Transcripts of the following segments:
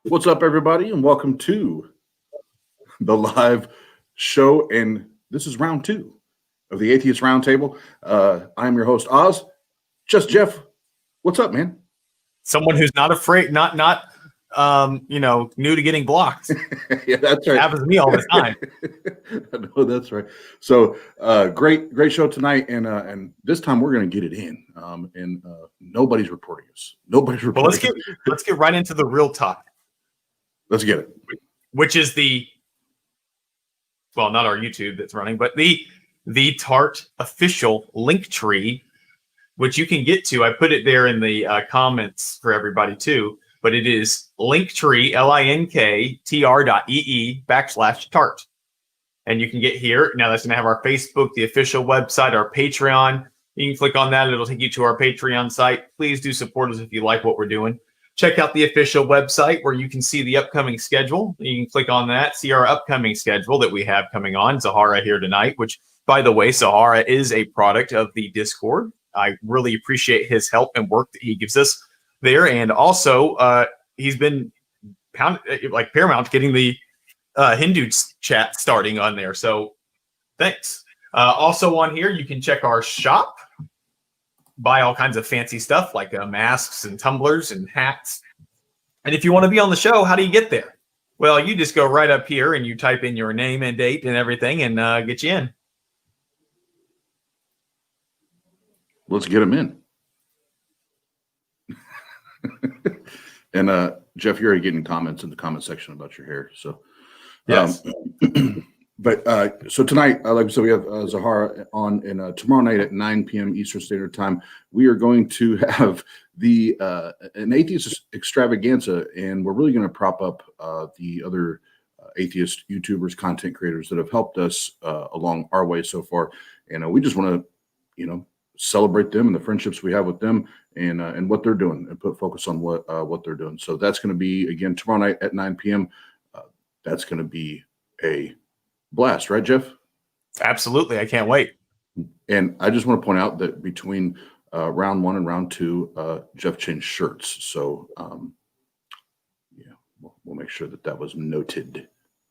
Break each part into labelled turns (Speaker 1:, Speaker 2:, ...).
Speaker 1: What's up, everybody, and welcome to the live show. And this is round two of the Atheist Roundtable. I'm your host, Oz. Just Jeff. What's up, man?
Speaker 2: Someone who's not afraid, not new to getting blocked.
Speaker 1: Yeah, that's right.
Speaker 2: It happens to me all the time.
Speaker 1: No, that's right. So, great show tonight, and this time we're going to get it in. And nobody's reporting us. Nobody's reporting.
Speaker 2: Well, let's get right into the real talk.
Speaker 1: Let's get it.
Speaker 2: Which is not our YouTube that's running, but the TART official link tree, which you can get to. I put it there in the comments for everybody too, but it is linktree, linktr.ee/TART. And you can get here. Now that's going to have our Facebook, the official website, our Patreon. You can click on that. It'll take you to our Patreon site. Please do support us if you like what we're doing. Check out the official website where you can see the upcoming schedule. You can click on that, see our upcoming schedule that we have coming on. Zahara here tonight, which, by the way, Zahara is a product of the Discord. I really appreciate his help and work that he gives us there. And also, he's been paramount getting the Hindu chat starting on there. So thanks. Also on here, you can check our shop. Buy all kinds of fancy stuff like masks and tumblers and hats. And if you want to be on the show, how do you get there? Well, you just go right up here and you type in your name and date and everything and get you in.
Speaker 1: Let's get them in. And Jeff, you're already getting comments in the comment section about your hair. So,
Speaker 2: yes.
Speaker 1: So tonight, like we said, we have Zahara on, and tomorrow night at 9 p.m. Eastern Standard Time, we are going to have an atheist extravaganza, and we're really going to prop up the other atheist YouTubers, content creators that have helped us along our way so far, and we just want to, celebrate them and the friendships we have with them, and what they're doing, and put focus on what they're doing. So that's going to be again tomorrow night at 9 p.m. That's going to be a blast, right, Jeff?
Speaker 2: Absolutely. I can't wait.
Speaker 1: And I just want to point out that between round one and round two, Jeff changed shirts. So, we'll make sure that was noted.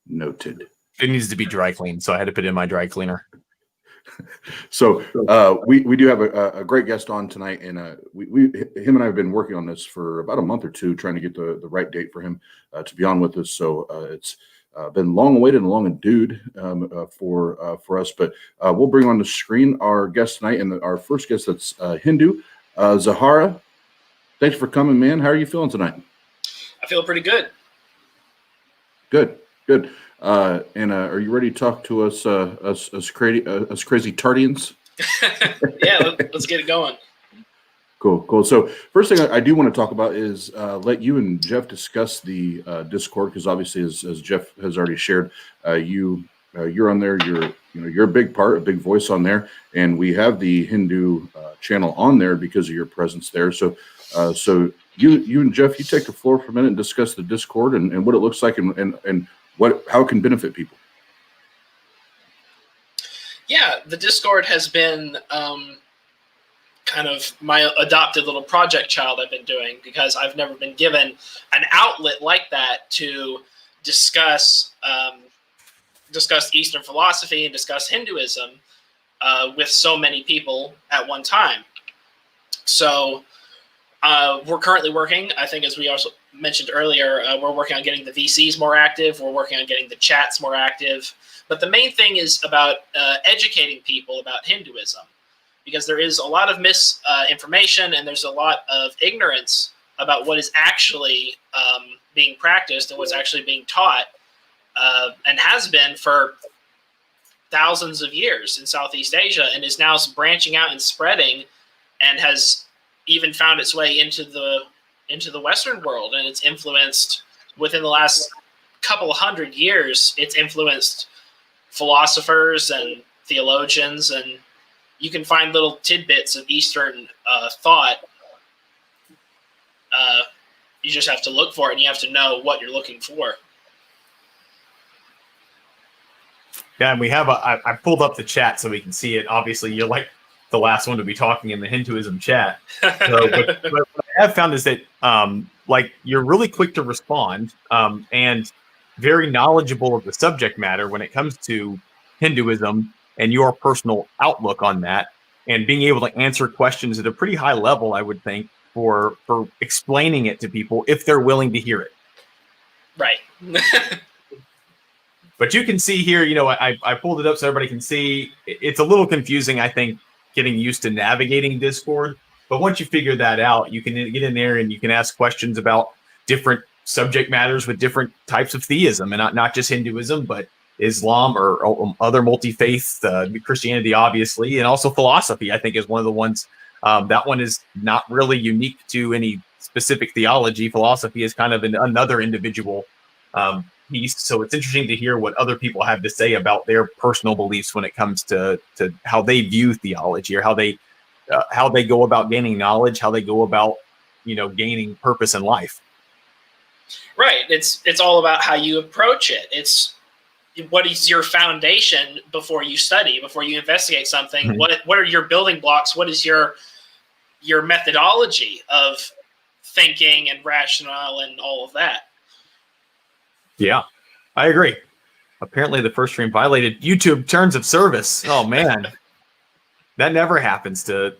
Speaker 1: Noted.
Speaker 2: It needs to be dry cleaned, so I had to put it in my dry cleaner.
Speaker 1: So we do have a great guest on tonight, and him and I have been working on this for about a month or two, trying to get the right date for him to be on with us. So it's been long awaited and long endued for us, but we'll bring on the screen our guest tonight, and our first guest that's Hindu, Zahara. Thanks for coming, man. How are you feeling tonight?
Speaker 3: I feel pretty good.
Speaker 1: Good. And are you ready to talk to us crazy Tardians?
Speaker 3: Yeah, let's get it going.
Speaker 1: Cool. So first thing I do want to talk about is let you and Jeff discuss the Discord, because obviously, as Jeff has already shared, you're on there. You're a big voice on there, and we have the Hindu channel on there because of your presence there. So you and Jeff, you take the floor for a minute and discuss the Discord and what it looks like and how it can benefit people.
Speaker 3: Yeah, the Discord has been kind of my adopted little project child I've been doing, because I've never been given an outlet like that to discuss Eastern philosophy and discuss Hinduism with so many people at one time. So we're currently working, I think, as we also mentioned earlier, we're working on getting the VCs more active. We're working on getting the chats more active. But the main thing is about educating people about Hinduism, because there is a lot of misinformation and there's a lot of ignorance about what is actually being practiced and what's actually being taught, and has been for thousands of years in Southeast Asia, and is now branching out and spreading, and has even found its way into the Western world. And it's influenced, within the last couple of 100 years, it's influenced philosophers and theologians, and you can find little tidbits of Eastern thought. You just have to look for it, and you have to know what you're looking for.
Speaker 2: Yeah, and we have I pulled up the chat so we can see it. Obviously, you're like the last one to be talking in the Hinduism chat. So, but what I have found is that like you're really quick to respond, and very knowledgeable of the subject matter when it comes to Hinduism and your personal outlook on that, and being able to answer questions at a pretty high level, I would think, for explaining it to people if they're willing to hear it.
Speaker 3: Right.
Speaker 2: But you can see here, I pulled it up so everybody can see. It's a little confusing, I think, getting used to navigating Discord. But once you figure that out, you can get in there and you can ask questions about different subject matters with different types of theism, and not just Hinduism, but Islam or other multi-faith, Christianity, obviously, and also philosophy, I think, is one of the ones. That one is not really unique to any specific theology. Philosophy is kind of another individual piece. So it's interesting to hear what other people have to say about their personal beliefs when it comes to how they view theology, or how they go about gaining knowledge, how they go about gaining purpose in life.
Speaker 3: Right. It's all about how you approach it. It's what is your foundation before you study, before you investigate something. Mm-hmm. What are your building blocks? What is your methodology of thinking and rational and all of that?
Speaker 2: Yeah, I agree. Apparently the first stream violated YouTube terms of service. Oh man, that never happens to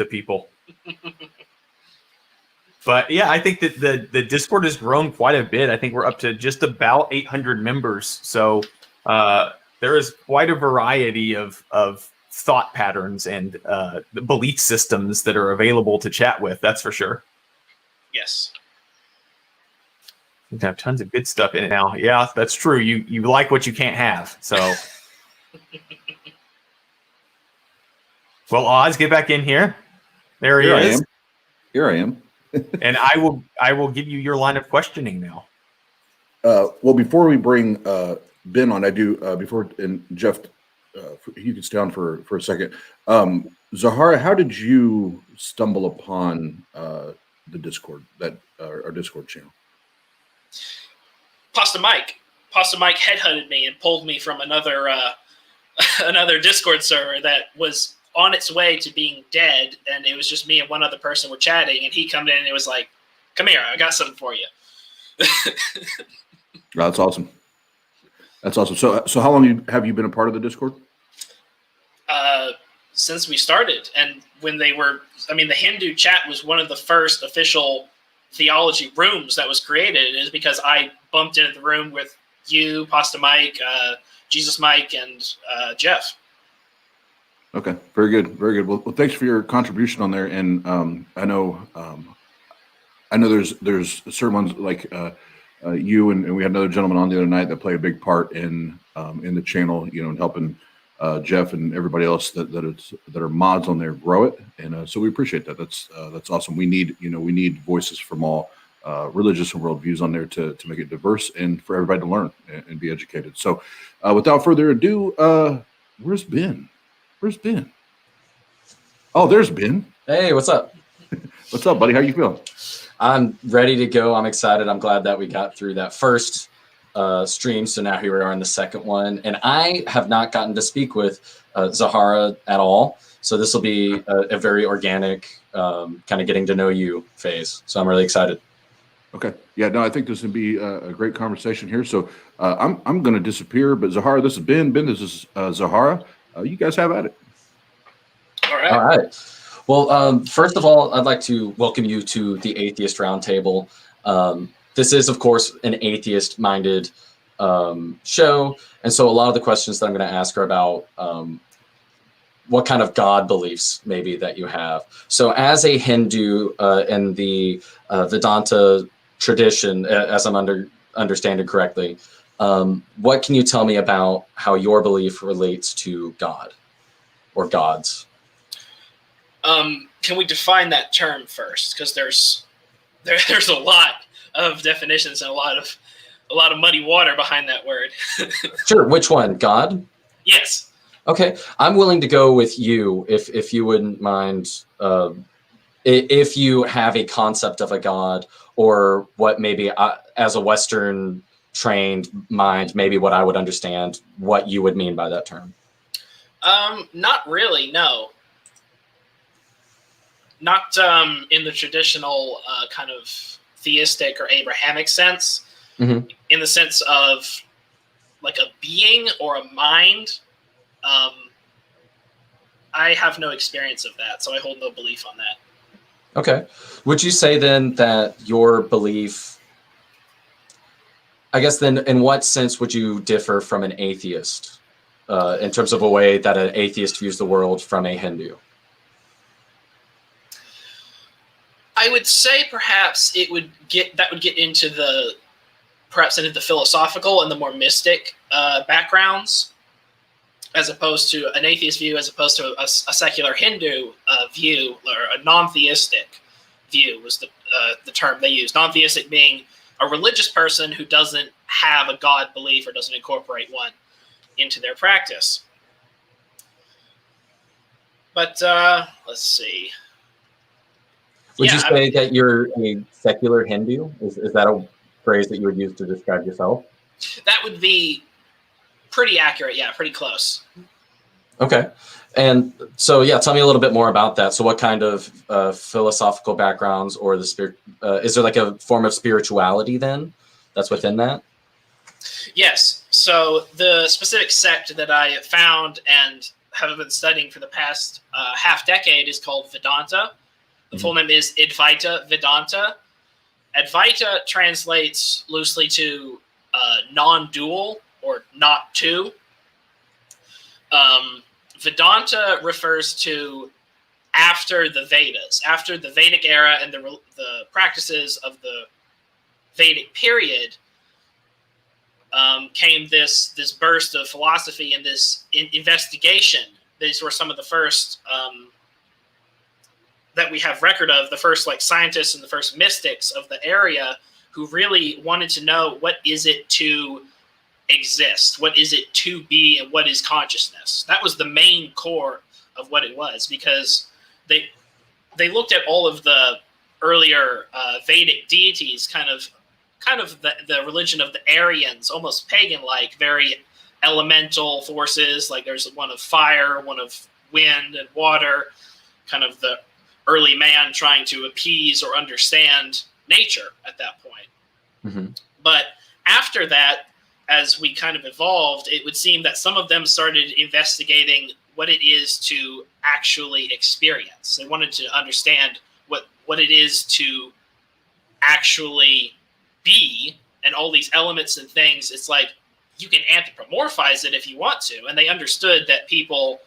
Speaker 2: people. But yeah, I think that the Discord has grown quite a bit. I think we're up to just about 800 members. So there is quite a variety of thought patterns and belief systems that are available to chat with. That's for sure.
Speaker 3: Yes.
Speaker 2: We have tons of good stuff in it now. Yeah, that's true. You like what you can't have. So, well, Oz, get back in here. There he is.
Speaker 1: Here I am.
Speaker 2: And I will give you your line of questioning now.
Speaker 1: Well, before we bring Ben on, I do before, and Jeff, you can stay on for a second. Zahara, how did you stumble upon the Discord, our Discord channel?
Speaker 3: Pasta Mike headhunted me and pulled me from another another Discord server that was on its way to being dead, and it was just me and one other person were chatting, and he come in and it was like, "Come here, I got something for you."
Speaker 1: That's awesome. That's awesome. So how long have you been a part of the Discord?
Speaker 3: Since we started, and when the Hindu chat was one of the first official theology rooms that was created. Is because I bumped into the room with you, Pasta Mike, Jesus Mike, and Jeff.
Speaker 1: Okay, very good, very good. Well, thanks for your contribution on there. And I know there's certain ones like you and we had another gentleman on the other night that play a big part in the channel, and helping Jeff and everybody else that are mods on there grow it. And so we appreciate that. That's awesome. We need voices from all religious and worldviews on there to make it diverse and for everybody to learn and be educated. So without further ado, where's Ben? Where's Ben? Oh, there's Ben.
Speaker 4: Hey, what's up?
Speaker 1: What's up, buddy? How you feeling?
Speaker 4: I'm ready to go. I'm excited. I'm glad that we got through that first stream. So now here we are in the second one. And I have not gotten to speak with Zahara at all. So this will be a very organic kind of getting to know you phase. So I'm really excited.
Speaker 1: Okay. Yeah, no, I think this would be a great conversation here. So I'm going to disappear, but Zahara, this is Ben. Ben, this is Zahara. You guys have at it.
Speaker 3: All right.
Speaker 4: All right. Well, first of all, I'd like to welcome you to the Atheist Roundtable. This is, of course, an atheist-minded show. And so a lot of the questions that I'm going to ask are about what kind of God beliefs maybe that you have. So as a Hindu in the Vedanta tradition, as I'm understanding correctly, what can you tell me about how your belief relates to God or gods?
Speaker 3: Can we define that term first? Because there's a lot of definitions and a lot of muddy water behind that word.
Speaker 4: Sure. Which one? God?
Speaker 3: Yes.
Speaker 4: Okay. I'm willing to go with you if you wouldn't mind. If you have a concept of a God, or what maybe as a Western trained mind, maybe what I would understand, what you would mean by that term.
Speaker 3: Not really, no. Not in the traditional kind of theistic or Abrahamic sense,
Speaker 4: Mhm.
Speaker 3: in the sense of like a being or a mind. I have no experience of that, so I hold no belief on that.
Speaker 4: Okay. Would you say then that your belief, I guess then in what sense would you differ from an atheist in terms of a way that an atheist views the world from a Hindu?
Speaker 3: I would say perhaps that would get into the philosophical and the more mystic backgrounds, as opposed to an atheist view, as opposed to a secular Hindu view, or a non-theistic view was the term they used. Non-theistic being a religious person who doesn't have a God belief or doesn't incorporate one into their practice. But let's see.
Speaker 4: Would you
Speaker 3: Yeah,
Speaker 4: say that you're a secular Hindu? Is that a phrase that you would use to describe yourself?
Speaker 3: That would be pretty accurate. Yeah, pretty close.
Speaker 4: Okay. And so, yeah, tell me a little bit more about that. So what kind of philosophical backgrounds or the spirit, is there like a form of spirituality then that's within that?
Speaker 3: Yes. So the specific sect that I found and have been studying for the past half decade is called Vedanta. The full name is Advaita Vedanta. Advaita translates loosely to non-dual or not two. Vedanta refers to after the Vedas, after the Vedic era and the practices of the Vedic period, came this burst of philosophy and this investigation. These were some of the first that we have record of, the first like scientists and the first mystics of the area who really wanted to know, what is it to exist? What is it to be, and what is consciousness? That was the main core of what it was, because they looked at all of the earlier Vedic deities, kind of the religion of the Aryans, almost pagan-like, very elemental forces. Like there's one of fire, one of wind and water, kind of the early man trying to appease or understand nature at that point.
Speaker 4: Mm-hmm.
Speaker 3: But after that, as we kind of evolved, it would seem that some of them started investigating what it is to actually experience. They wanted to understand what it is to actually be, and all these elements and things. It's like you can anthropomorphize it if you want to. And they understood that people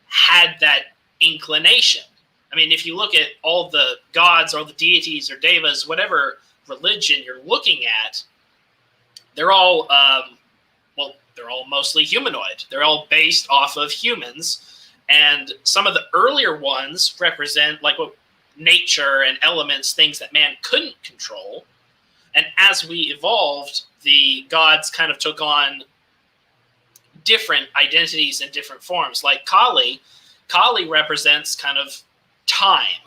Speaker 3: had that inclination. I mean, if you look at all the gods or the deities or devas, whatever religion you're looking at, they're all, they're all mostly humanoid. They're all based off of humans. And some of the earlier ones represent like what nature and elements, things that man couldn't control. And as we evolved, the gods kind of took on different identities and different forms. Like Kali represents kind of time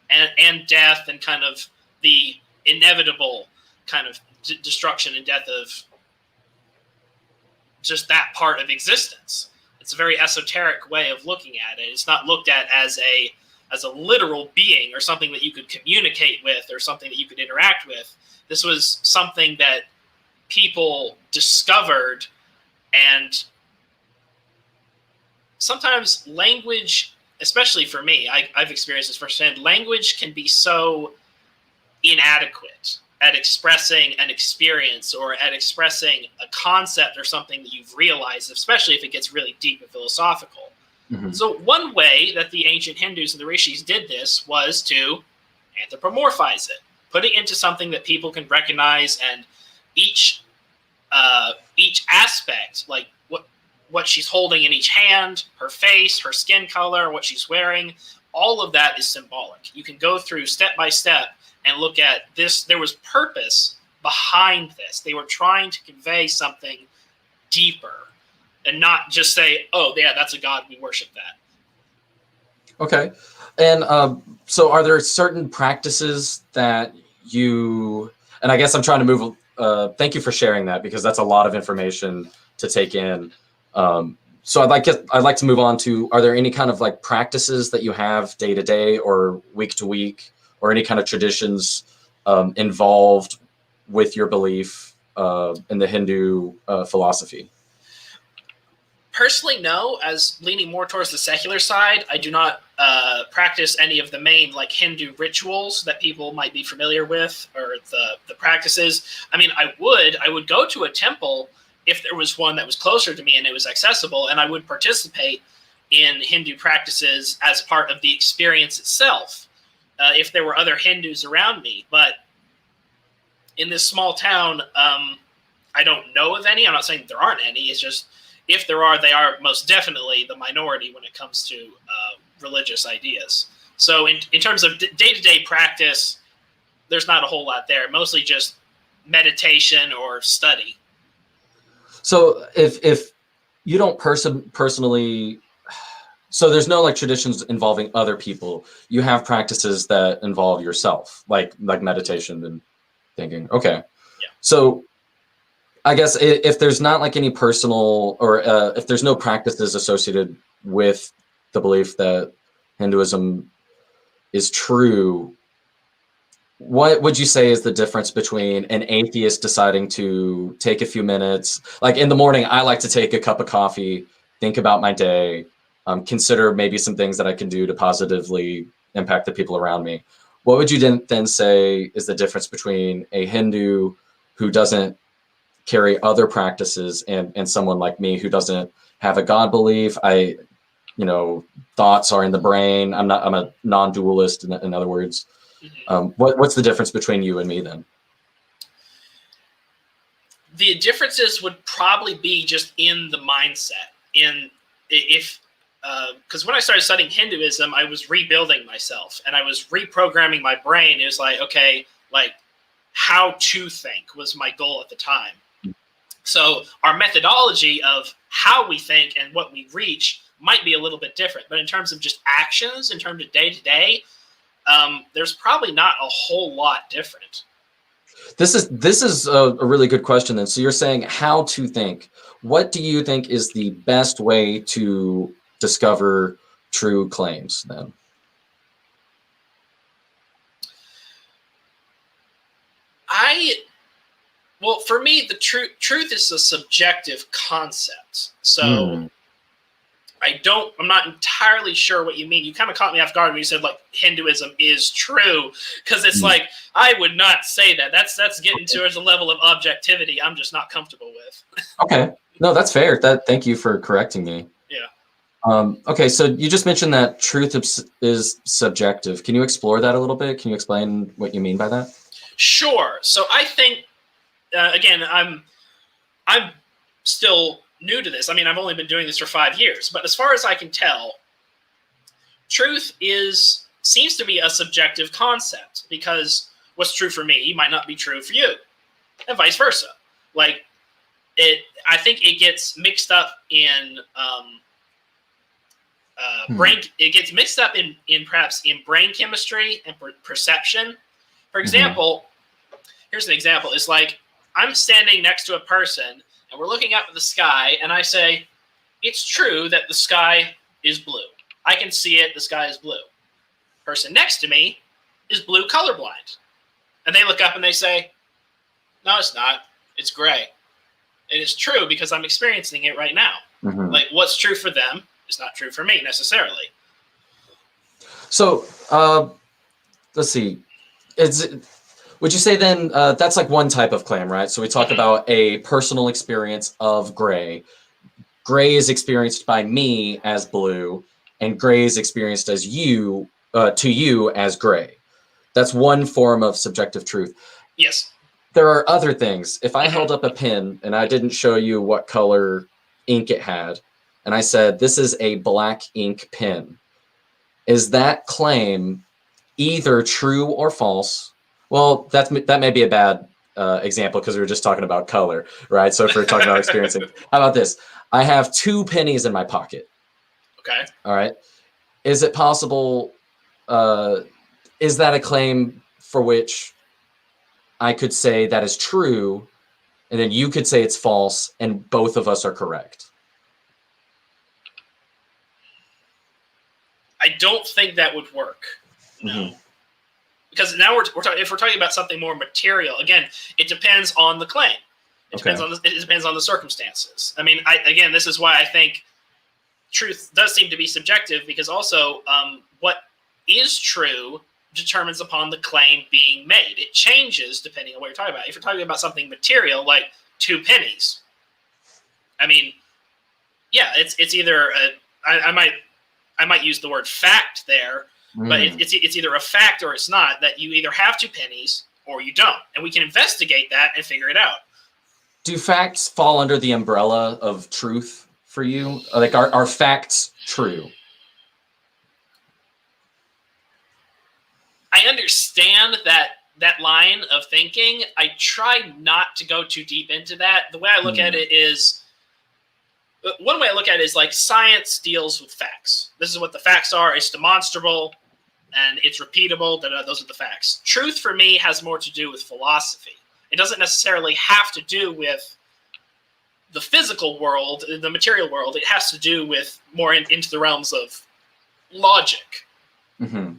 Speaker 3: and death, and kind of the inevitable kind of destruction and death of just that part of existence. It's a very esoteric way of looking at it. It's not looked at as a literal being or something that you could communicate with or something that you could interact with. This was something that people discovered, and sometimes language, especially for me, I've experienced this firsthand, language can be so inadequate at expressing an experience or at expressing a concept or something that you've realized, especially if it gets really deep and philosophical.
Speaker 4: Mm-hmm.
Speaker 3: So one way that the ancient Hindus and the rishis did this was to anthropomorphize it, put it into something that people can recognize, and each aspect, like what she's holding in each hand, her face, her skin color, what she's wearing, all of that is symbolic. You can go through step by step and look at this. There was purpose behind this. They were trying to convey something deeper and not just say, oh, yeah, that's a god, we worship that.
Speaker 4: Okay. And so are there certain practices that you, and I guess I'm trying to move, thank you for sharing that, because that's a lot of information to take in. So I'd like to move on to, are there any kind of like practices that you have day to day or week to week, or any kind of traditions involved with your belief in the Hindu philosophy?
Speaker 3: Personally, no. As leaning more towards the secular side, I do not practice any of the main like Hindu rituals that people might be familiar with, or the practices. I mean, I would go to a temple if there was one that was closer to me and it was accessible, and I would participate in Hindu practices as part of the experience itself, if there were other Hindus around me. But in this small town, I don't know of any. I'm not saying there aren't any. It's just, if there are, they are most definitely the minority when it comes to religious ideas. So in terms of day-to-day practice, there's not a whole lot there. Mostly just meditation or study.
Speaker 4: So if you don't personally, so there's no like traditions involving other people. You have practices that involve yourself, like meditation and thinking. Okay.
Speaker 3: Yeah.
Speaker 4: So I guess if there's not like any personal, or if there's no practices associated with the belief that Hinduism is true, what would you say is the difference between an atheist deciding to take a few minutes, like in the morning, I like to take a cup of coffee, think about my day, consider maybe some things that I can do to positively impact the people around me. What would you then say is the difference between a Hindu who doesn't carry other practices and someone like me who doesn't have a God belief? Thoughts are in the brain. I'm a non-dualist, in other words. What's the difference between you and me then?
Speaker 3: The differences would probably be just in the mindset. Because when I started studying Hinduism, I was rebuilding myself and I was reprogramming my brain. It was like, okay, like how to think was my goal at the time. So our methodology of how we think and what we reach might be a little bit different. But in terms of just actions, in terms of day-to-day, there's probably not a whole lot different.
Speaker 4: This is a really good question then. So you're saying how to think. What do you think is the best way to discover true claims then?
Speaker 3: Well, for me, the truth is a subjective concept. So I'm not entirely sure what you mean. You kind of caught me off guard when you said like Hinduism is true, because it's like, I would not say that. That's getting towards a level of objectivity I'm just not comfortable with.
Speaker 4: Okay. No, that's fair. Thank you for correcting me.
Speaker 3: Yeah.
Speaker 4: Okay, so you just mentioned that truth is subjective. Can you explore that a little bit? Can you explain what you mean by that?
Speaker 3: Sure. So I think, again, I'm still new to this. I mean, I've only been doing this for 5 years, but as far as I can tell, truth seems to be a subjective concept, because what's true for me might not be true for you, and vice versa. Like I think it gets mixed up in brain. It gets mixed up in perhaps in brain chemistry and perception. For example, here's an example. It's like I'm standing next to a person and we're looking up at the sky, and I say, it's true that the sky is blue. I can see it. The sky is blue. Person next to me is blue colorblind. And they look up and they say, no, it's not. It's gray. It is true because I'm experiencing it right now. Like what's true for them is not true for me necessarily.
Speaker 4: So let's see. Would you say then that's like one type of claim, right? So we talk about a personal experience of gray. Gray is experienced by me as blue, and gray is experienced as you to you as gray. That's one form of subjective truth.
Speaker 3: Yes.
Speaker 4: There are other things. If I held up a pen and I didn't show you what color ink it had, and I said, this is a black ink pen, is that claim either true or false? Well, that may be a bad example because we were just talking about color, right? So if we're talking about experiencing, how about this? I have 2 pennies in my pocket.
Speaker 3: Okay.
Speaker 4: All right. Is it possible, is that a claim for which I could say that is true, and then you could say it's false, and both of us are correct?
Speaker 3: I don't think that would work. No. because now we're talking, if we're talking about something more material, again, it depends on the claim. It depends on the circumstances. I mean, again, this is why I think truth does seem to be subjective, because also what is true determines upon the claim being made. It changes depending on what you're talking about. If you're talking about something material like 2 pennies, I mean, yeah, it's either I might use the word fact there, but it's either a fact or it's not, that you either have 2 pennies or you don't, and we can investigate that and figure it out.
Speaker 4: Do facts fall under the umbrella of truth for you? Like, are facts true?
Speaker 3: I understand that line of thinking. I try not to go too deep into that. The way I look at it is, one way I look at it is like science deals with facts. This is what the facts are. It's demonstrable and it's repeatable. Those are the facts. Truth for me has more to do with philosophy. It doesn't necessarily have to do with the physical world, the material world. It has to do with more into the realms of logic.
Speaker 4: Mm-hmm.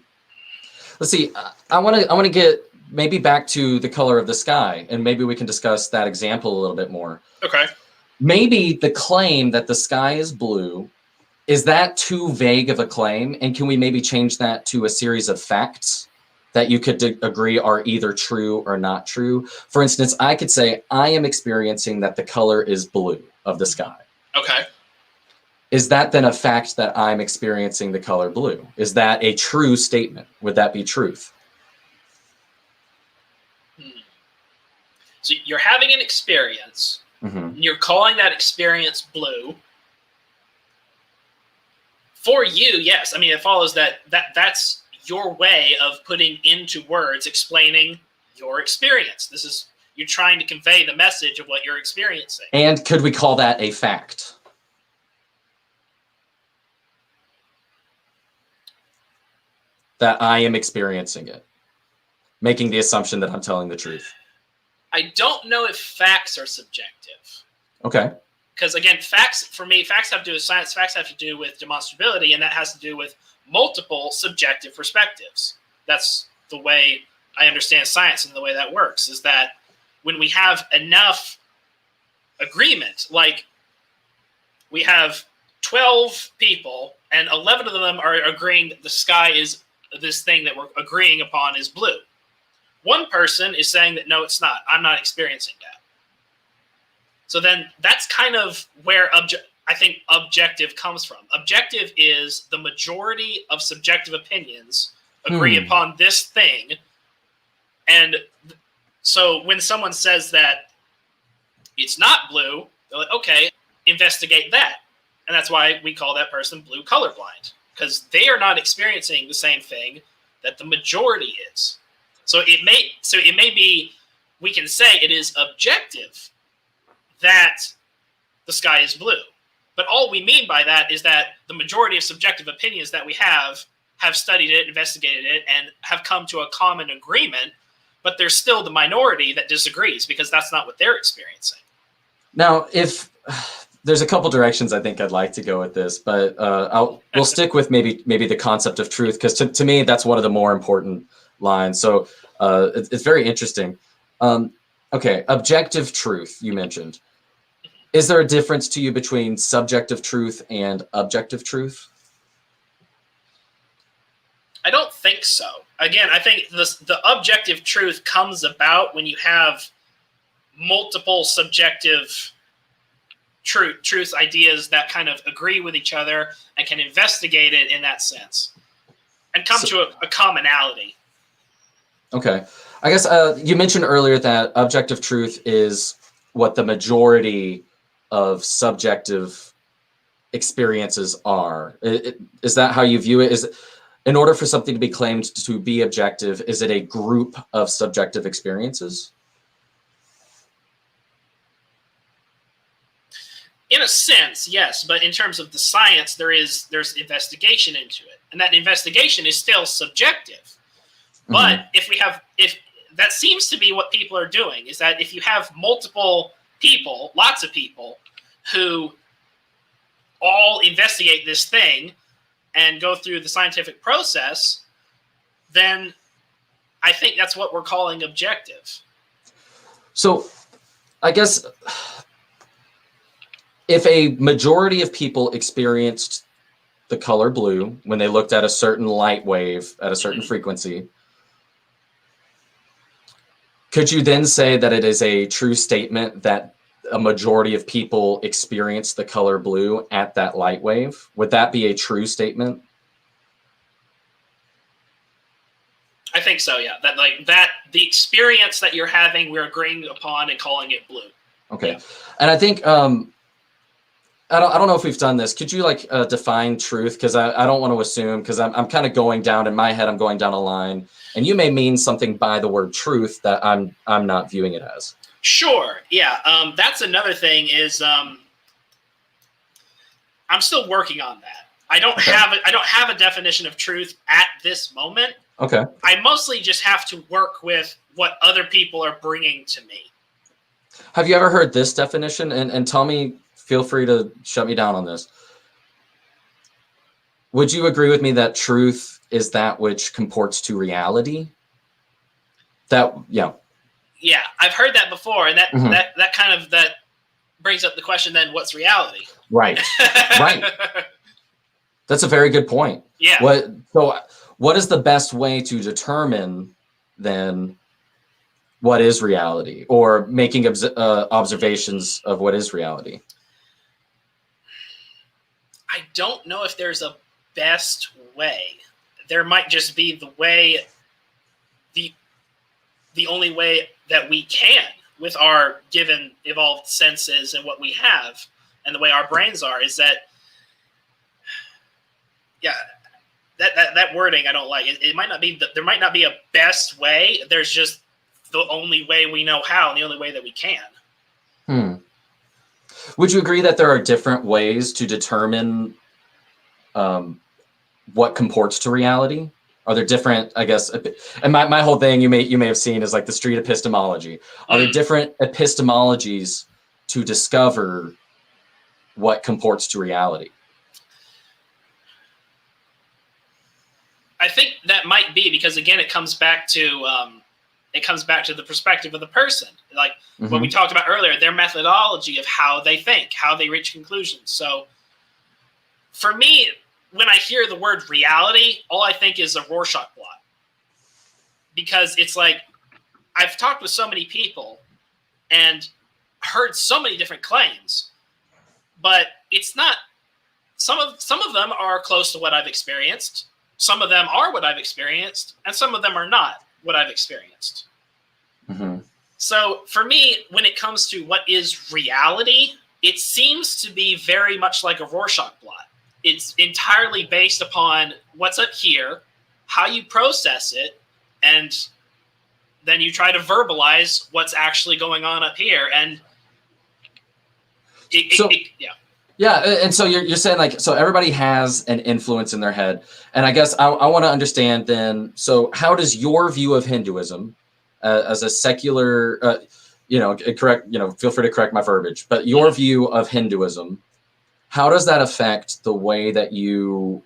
Speaker 4: Let's see. I want to get maybe back to the color of the sky, and maybe we can discuss that example a little bit more.
Speaker 3: Okay.
Speaker 4: Maybe the claim that the sky is blue, is that too vague of a claim? And can we maybe change that to a series of facts that you could agree are either true or not true? For instance, I could say, I am experiencing that the color is blue of the sky.
Speaker 3: Okay.
Speaker 4: Is that then a fact that I'm experiencing the color blue? Is that a true statement? Would that be truth?
Speaker 3: So you're having an experience, and you're calling that experience blue. For you, yes. I mean, it follows that's your way of putting into words, explaining your experience. This is, you're trying to convey the message of what you're experiencing.
Speaker 4: And could we call that a fact? That I am experiencing it, making the assumption that I'm telling the truth.
Speaker 3: I don't know if facts are subjective.
Speaker 4: Okay.
Speaker 3: Because again, facts have to do with science. Facts have to do with demonstrability, and that has to do with multiple subjective perspectives. That's the way I understand science, and the way that works is that when we have enough agreement, like we have 12 people and 11 of them are agreeing that the sky is this thing that we're agreeing upon is blue. One person is saying that, no, it's not. I'm not experiencing that. So then that's kind of where I think objective comes from. Objective is the majority of subjective opinions agree upon this thing. And so when someone says that it's not blue, they're like, okay, investigate that. And that's why we call that person blue colorblind, because they are not experiencing the same thing that the majority is. So it may be, we can say it is objective that the sky is blue. But all we mean by that is that the majority of subjective opinions that we have studied it, investigated it, and have come to a common agreement, but there's still the minority that disagrees because that's not what they're experiencing.
Speaker 4: Now, if there's a couple directions I think I'd like to go with this, but we'll stick with maybe the concept of truth, because to me, that's one of the more important lines. So it's very interesting. Okay, objective truth, you mentioned. Is there a difference to you between subjective truth and objective truth?
Speaker 3: I don't think so. Again, I think the objective truth comes about when you have multiple subjective truth ideas that kind of agree with each other and can investigate it in that sense and come to a commonality. Okay.
Speaker 4: I guess you mentioned earlier that objective truth is what the majority of subjective experiences are. Is that how you view it? Is in order for something to be claimed to be objective, is it a group of subjective experiences?
Speaker 3: In a sense, yes, but in terms of the science, there's investigation into it, and that investigation is still subjective. But if that seems to be what people are doing, is that if you have multiple people, lots of people, who all investigate this thing and go through the scientific process, then I think that's what we're calling objective.
Speaker 4: So I guess if a majority of people experienced the color blue when they looked at a certain light wave at a certain frequency, could you then say that it is a true statement that a majority of people experience the color blue at that light wave? Would that be a true statement?
Speaker 3: I think so, yeah. That the experience that you're having, we're agreeing upon and calling it blue.
Speaker 4: Okay.
Speaker 3: Yeah.
Speaker 4: And I think I don't know if we've done this. Could you define truth? Because I don't want to assume, because I'm kind of going down in my head, I'm going down a line, and you may mean something by the word truth that I'm not viewing it as.
Speaker 3: Sure. Yeah. That's another thing is I'm still working on that. I don't have a definition of truth at this moment.
Speaker 4: Okay.
Speaker 3: I mostly just have to work with what other people are bringing to me.
Speaker 4: Have you ever heard this definition? And tell me, feel free to shut me down on this. Would you agree with me that truth is that which comports to reality? Yeah,
Speaker 3: I've heard that before, and that
Speaker 4: Mhm.
Speaker 3: that brings up the question. Then, what's reality?
Speaker 4: right. Right. That's a very good point.
Speaker 3: Yeah.
Speaker 4: What is the best way to determine then what is reality, or making observations of what is reality?
Speaker 3: I don't know if there's a best way. There might just be the way, the only way that we can with our given evolved senses and what we have and the way our brains are, is that, that wording I don't like. It might not be, there might not be a best way. There's just the only way we know how, and the only way that we can.
Speaker 4: Would you agree that there are different ways to determine what comports to reality? Are there different, I guess, and my whole thing you may have seen is like the street epistemology. Are there different epistemologies to discover what comports to reality?
Speaker 3: I think that might be because, again, it comes back to the perspective of the person. Like what we talked about earlier, their methodology of how they think, how they reach conclusions. So for me, when I hear the word reality, all I think is a Rorschach blot. Because it's like, I've talked with so many people and heard so many different claims, but it's not, some of them are close to what I've experienced. Some of them are what I've experienced, and some of them are not what I've experienced. So for me, when it comes to what is reality, it seems to be very much like a Rorschach blot. It's entirely based upon what's up here, how you process it, and then you try to verbalize what's actually going on up here. And
Speaker 4: Yeah, and so you're saying like, so everybody has an influence in their head, and I guess I want to understand then. So how does your view of Hinduism, as a secular, correct, feel free to correct my verbiage, but your view of Hinduism, how does that affect the way that you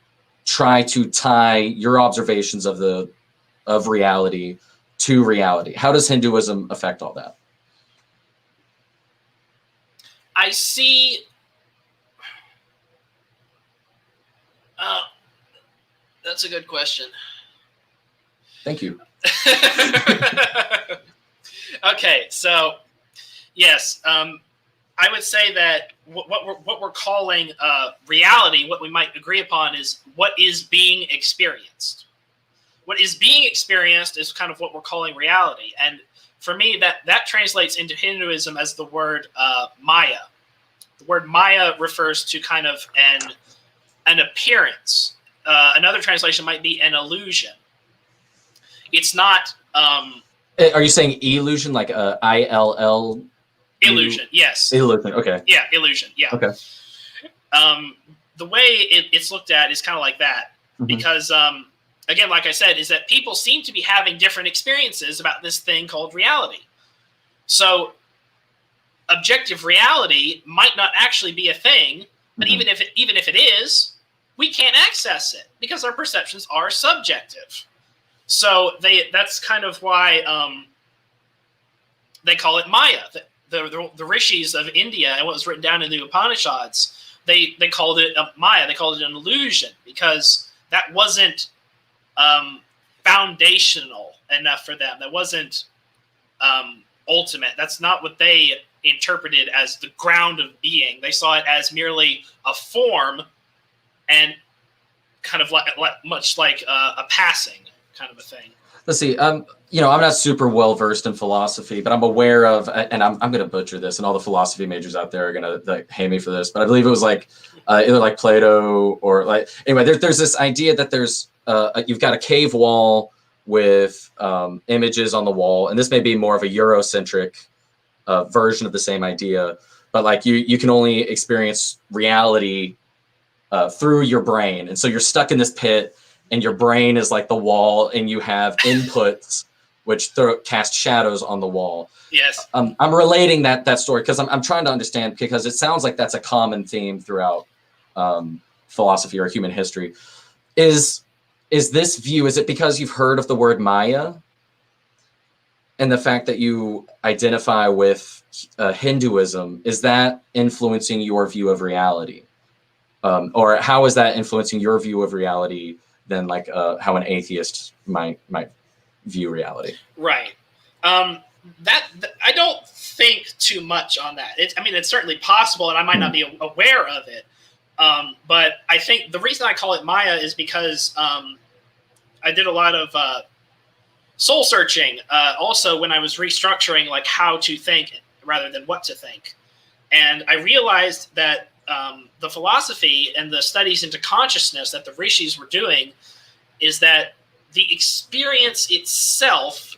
Speaker 4: try to tie your observations of reality to reality? How does Hinduism affect all that?
Speaker 3: I see. That's a good question.
Speaker 4: Thank you.
Speaker 3: Okay, so yes, I would say that what we're calling reality, what we might agree upon, is what is being experienced. What is being experienced is kind of what we're calling reality, and for me, that translates into Hinduism as the word Maya. The word Maya refers to kind of an appearance. Another translation might be an illusion. It's not.
Speaker 4: Are you saying illusion, like ILL?
Speaker 3: Illusion, yes.
Speaker 4: Illusion, okay.
Speaker 3: Yeah, illusion, yeah.
Speaker 4: Okay.
Speaker 3: The way it's looked at is kind of like that, because, again, like I said, is that people seem to be having different experiences about this thing called reality. So objective reality might not actually be a thing, but even if it is, we can't access it because our perceptions are subjective. So that's kind of why they call it Maya. The rishis of India and what was written down in the Upanishads, they called it Maya. They called it an illusion because that wasn't foundational enough for them. That wasn't ultimate. That's not what they interpreted as the ground of being. They saw it as merely a form and kind of much like a passing kind of a thing.
Speaker 4: Let's see. I'm not super well versed in philosophy, but I'm aware of, and I'm going to butcher this, and all the philosophy majors out there are going to hate me for this, but I believe it was like either like Plato or like, anyway, there's this idea that there's you've got a cave wall with images on the wall, and this may be more of a Eurocentric version of the same idea, but like you can only experience reality through your brain, and so you're stuck in this pit, and your brain is like the wall, and you have inputs which cast shadows on the wall.
Speaker 3: Yes.
Speaker 4: I'm relating that story because I'm trying to understand, because it sounds like that's a common theme throughout philosophy or human history. Is this view, is it because you've heard of the word Maya and the fact that you identify with Hinduism, is that influencing your view of reality? Or how is that influencing your view of reality than like how an atheist might view reality?
Speaker 3: Right. That I don't think too much on that. It's certainly possible, and I might not be aware of it. But I think the reason I call it Maya is because I did a lot of soul searching also when I was restructuring like how to think rather than what to think. And I realized that the philosophy and the studies into consciousness that the rishis were doing is that the experience itself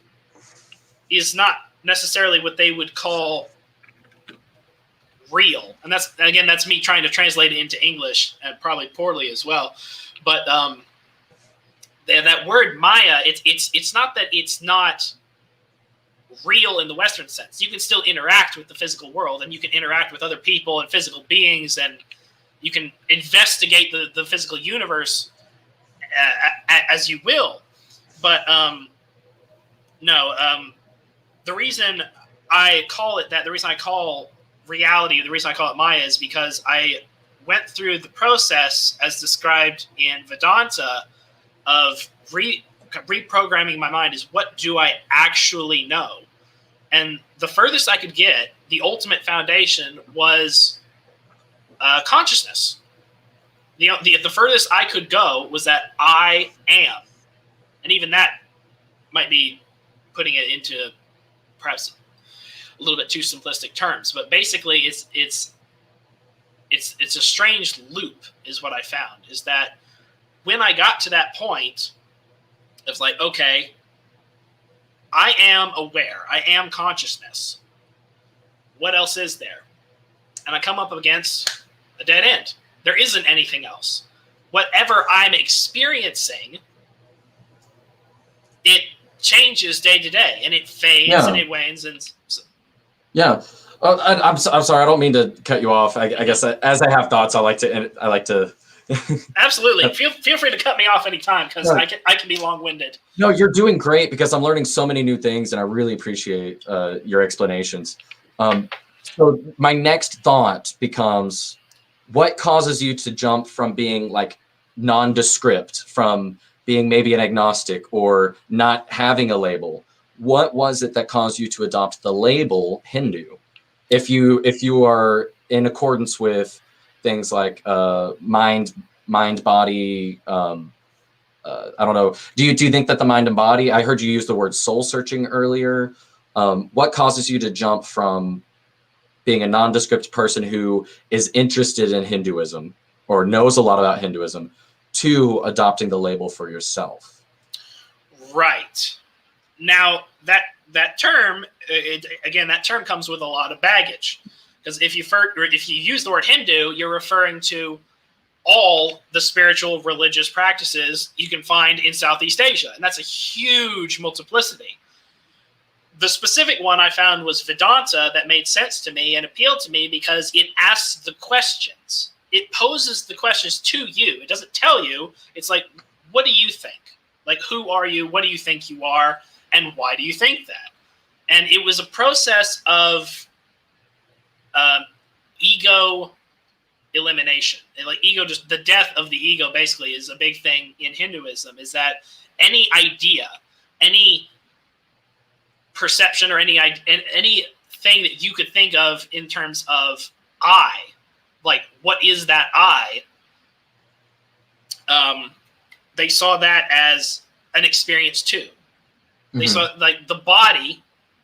Speaker 3: is not necessarily what they would call real. And that's me trying to translate it into English, and probably poorly as well. But that word Maya, it's not that it's not real in the Western sense. You can still interact with the physical world, and you can interact with other people and physical beings, and you can investigate the physical universe as you will. But the reason I call it that, the reason I call reality, the reason I call it Maya is because I went through the process as described in Vedanta of reprogramming my mind is what do I actually know? And the furthest I could get, the ultimate foundation was consciousness. The furthest I could go was that I am. And even that might be putting it into perhaps a little bit too simplistic terms, but basically it's a strange loop is what I found, is that when I got to that point, it was like, okay, I am aware. I am consciousness. What else is there? And I come up against a dead end. There isn't anything else. Whatever I'm experiencing, it changes day to day, and it fades and it wanes. And so.
Speaker 4: Yeah. I'm sorry. I don't mean to cut you off. I guess as I have thoughts, I like to.
Speaker 3: Absolutely. Feel free to cut me off anytime, because I can be long-winded.
Speaker 4: No, you're doing great, because I'm learning so many new things, and I really appreciate your explanations. So my next thought becomes, what causes you to jump from being like nondescript, from being maybe an agnostic or not having a label? What was it that caused you to adopt the label Hindu? If you are in accordance with things like mind, body, I don't know. Do you think that the mind and body? I heard you use the word soul searching earlier. What causes you to jump from being a nondescript person who is interested in Hinduism or knows a lot about Hinduism to adopting the label for yourself?
Speaker 3: Right. Now that term, that term comes with a lot of baggage, because if you use the word Hindu, you're referring to all the spiritual religious practices you can find in Southeast Asia, and that's a huge multiplicity. The specific one I found was Vedanta that made sense to me and appealed to me because it asks the questions. It poses the questions to you. It doesn't tell you. It's like, what do you think? Like, who are you? What do you think you are? And why do you think that? And it was a process of ego elimination. And like ego, just the death of the ego basically is a big thing in Hinduism, is that any idea, any perception, or anything that you could think of in terms of I, like what is that I, they saw that as an experience too. They saw like the body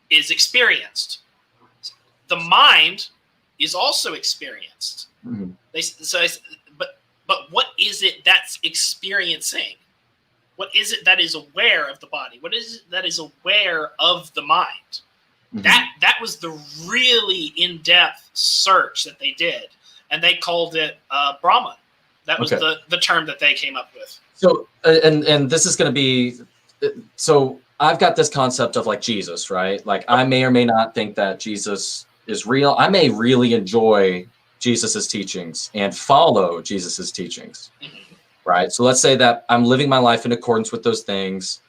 Speaker 3: is experienced. The mind is also experienced. But what is it that's experiencing? What is it that is aware of the body? What is it that is aware of the mind? That was the really in-depth search that they did, and they called it Brahman. That was the term that they came up with.
Speaker 4: So, and this is going to be, so I've got this concept of like Jesus, right? Like I may or may not think that Jesus is real. I may really enjoy Jesus's teachings and follow Jesus's teachings, right? So let's say that I'm living my life in accordance with those things.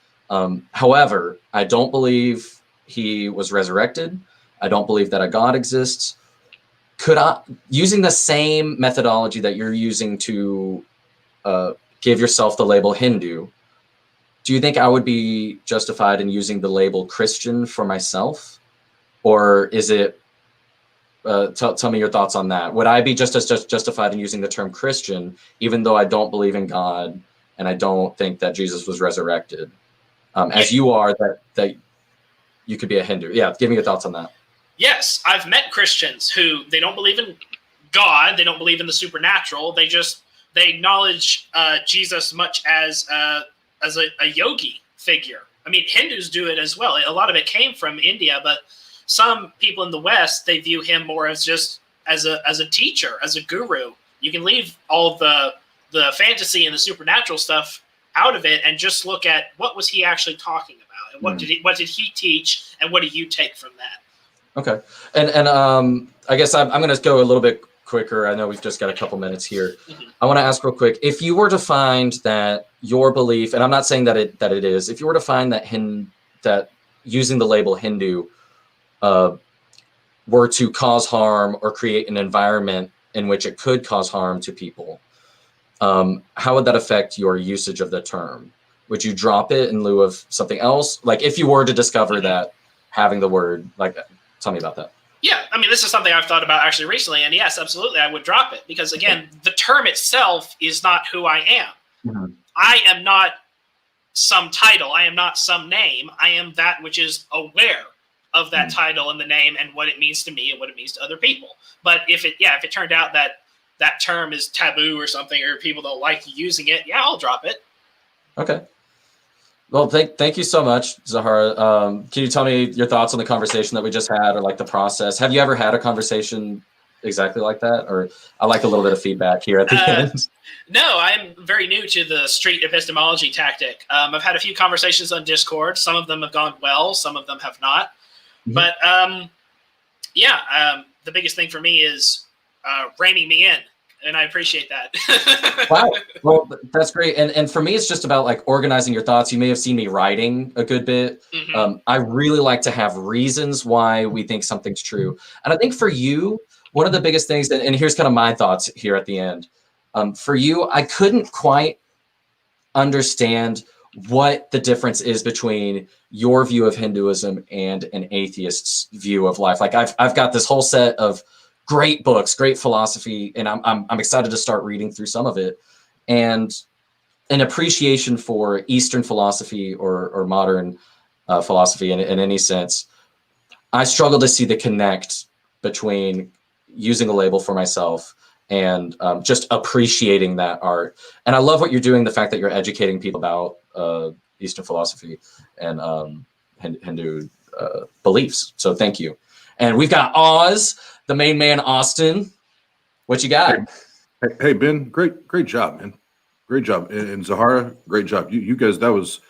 Speaker 4: However, I don't believe he was resurrected. I don't believe that a God exists. Could I, using the same methodology that you're using to give yourself the label Hindu, do you think I would be justified in using the label Christian for myself? Or is it, tell me your thoughts on that. Would I be just as justified in using the term Christian, even though I don't believe in God and I don't think that Jesus was resurrected, as you are, that you could be a Hindu? Yeah, give me your thoughts on that.
Speaker 3: Yes, I've met Christians who they don't believe in God, they don't believe in the supernatural. They acknowledge Jesus much as a yogi figure. I mean, Hindus do it as well. A lot of it came from India, but some people in the West, they view him more as just as a teacher, as a guru. You can leave all the fantasy and the supernatural stuff out of it and just look at what was he actually talking about, and what did he teach, and what do you take from that?
Speaker 4: Okay, and I guess I'm going to go a little bit quicker. I know we've just got a couple minutes here. I want to ask real quick, if you were to find that your belief, and I'm not saying that it is, if you were to find that using the label Hindu were to cause harm or create an environment in which it could cause harm to people, how would that affect your usage of the term? Would you drop it in lieu of something else? Like if you were to discover that having the word like that, tell me about that.
Speaker 3: Yeah, I mean, this is something I've thought about actually recently, and yes, absolutely, I would drop it because again, the term itself is not who I am. I am not some title. I am not some name. I am that which is aware of that title and the name and what it means to me and what it means to other people. But if it turned out that that term is taboo or something, or people don't like using it, yeah, I'll drop it.
Speaker 4: Okay. Well, thank you so much, Zahara. Can you tell me your thoughts on the conversation that we just had, or like the process? Have you ever had a conversation exactly like that? Or I like a little bit of feedback here at the end.
Speaker 3: No, I'm very new to the street epistemology tactic. I've had a few conversations on Discord. Some of them have gone well, some of them have not. But the biggest thing for me is reining me in. And I appreciate that.
Speaker 4: Wow. Well, that's great. And for me, it's just about like organizing your thoughts. You may have seen me writing a good bit. I really like to have reasons why we think something's true. And I think for you, one of the biggest things, and here's kind of my thoughts here at the end. For you, I couldn't quite understand what the difference is between your view of Hinduism and an atheist's view of life. Like I've got this whole set of great books, great philosophy, and I'm excited to start reading through some of it, and an appreciation for Eastern philosophy or modern philosophy in any sense. I struggle to see the connect between using a label for myself and just appreciating that art. And I love what you're doing, the fact that you're educating people about Eastern philosophy and Hindu beliefs. So thank you. And we've got Oz, the main man, Austin. What you got?
Speaker 1: Hey Ben, great job, man. Great job. And Zahara, great job. You guys, that was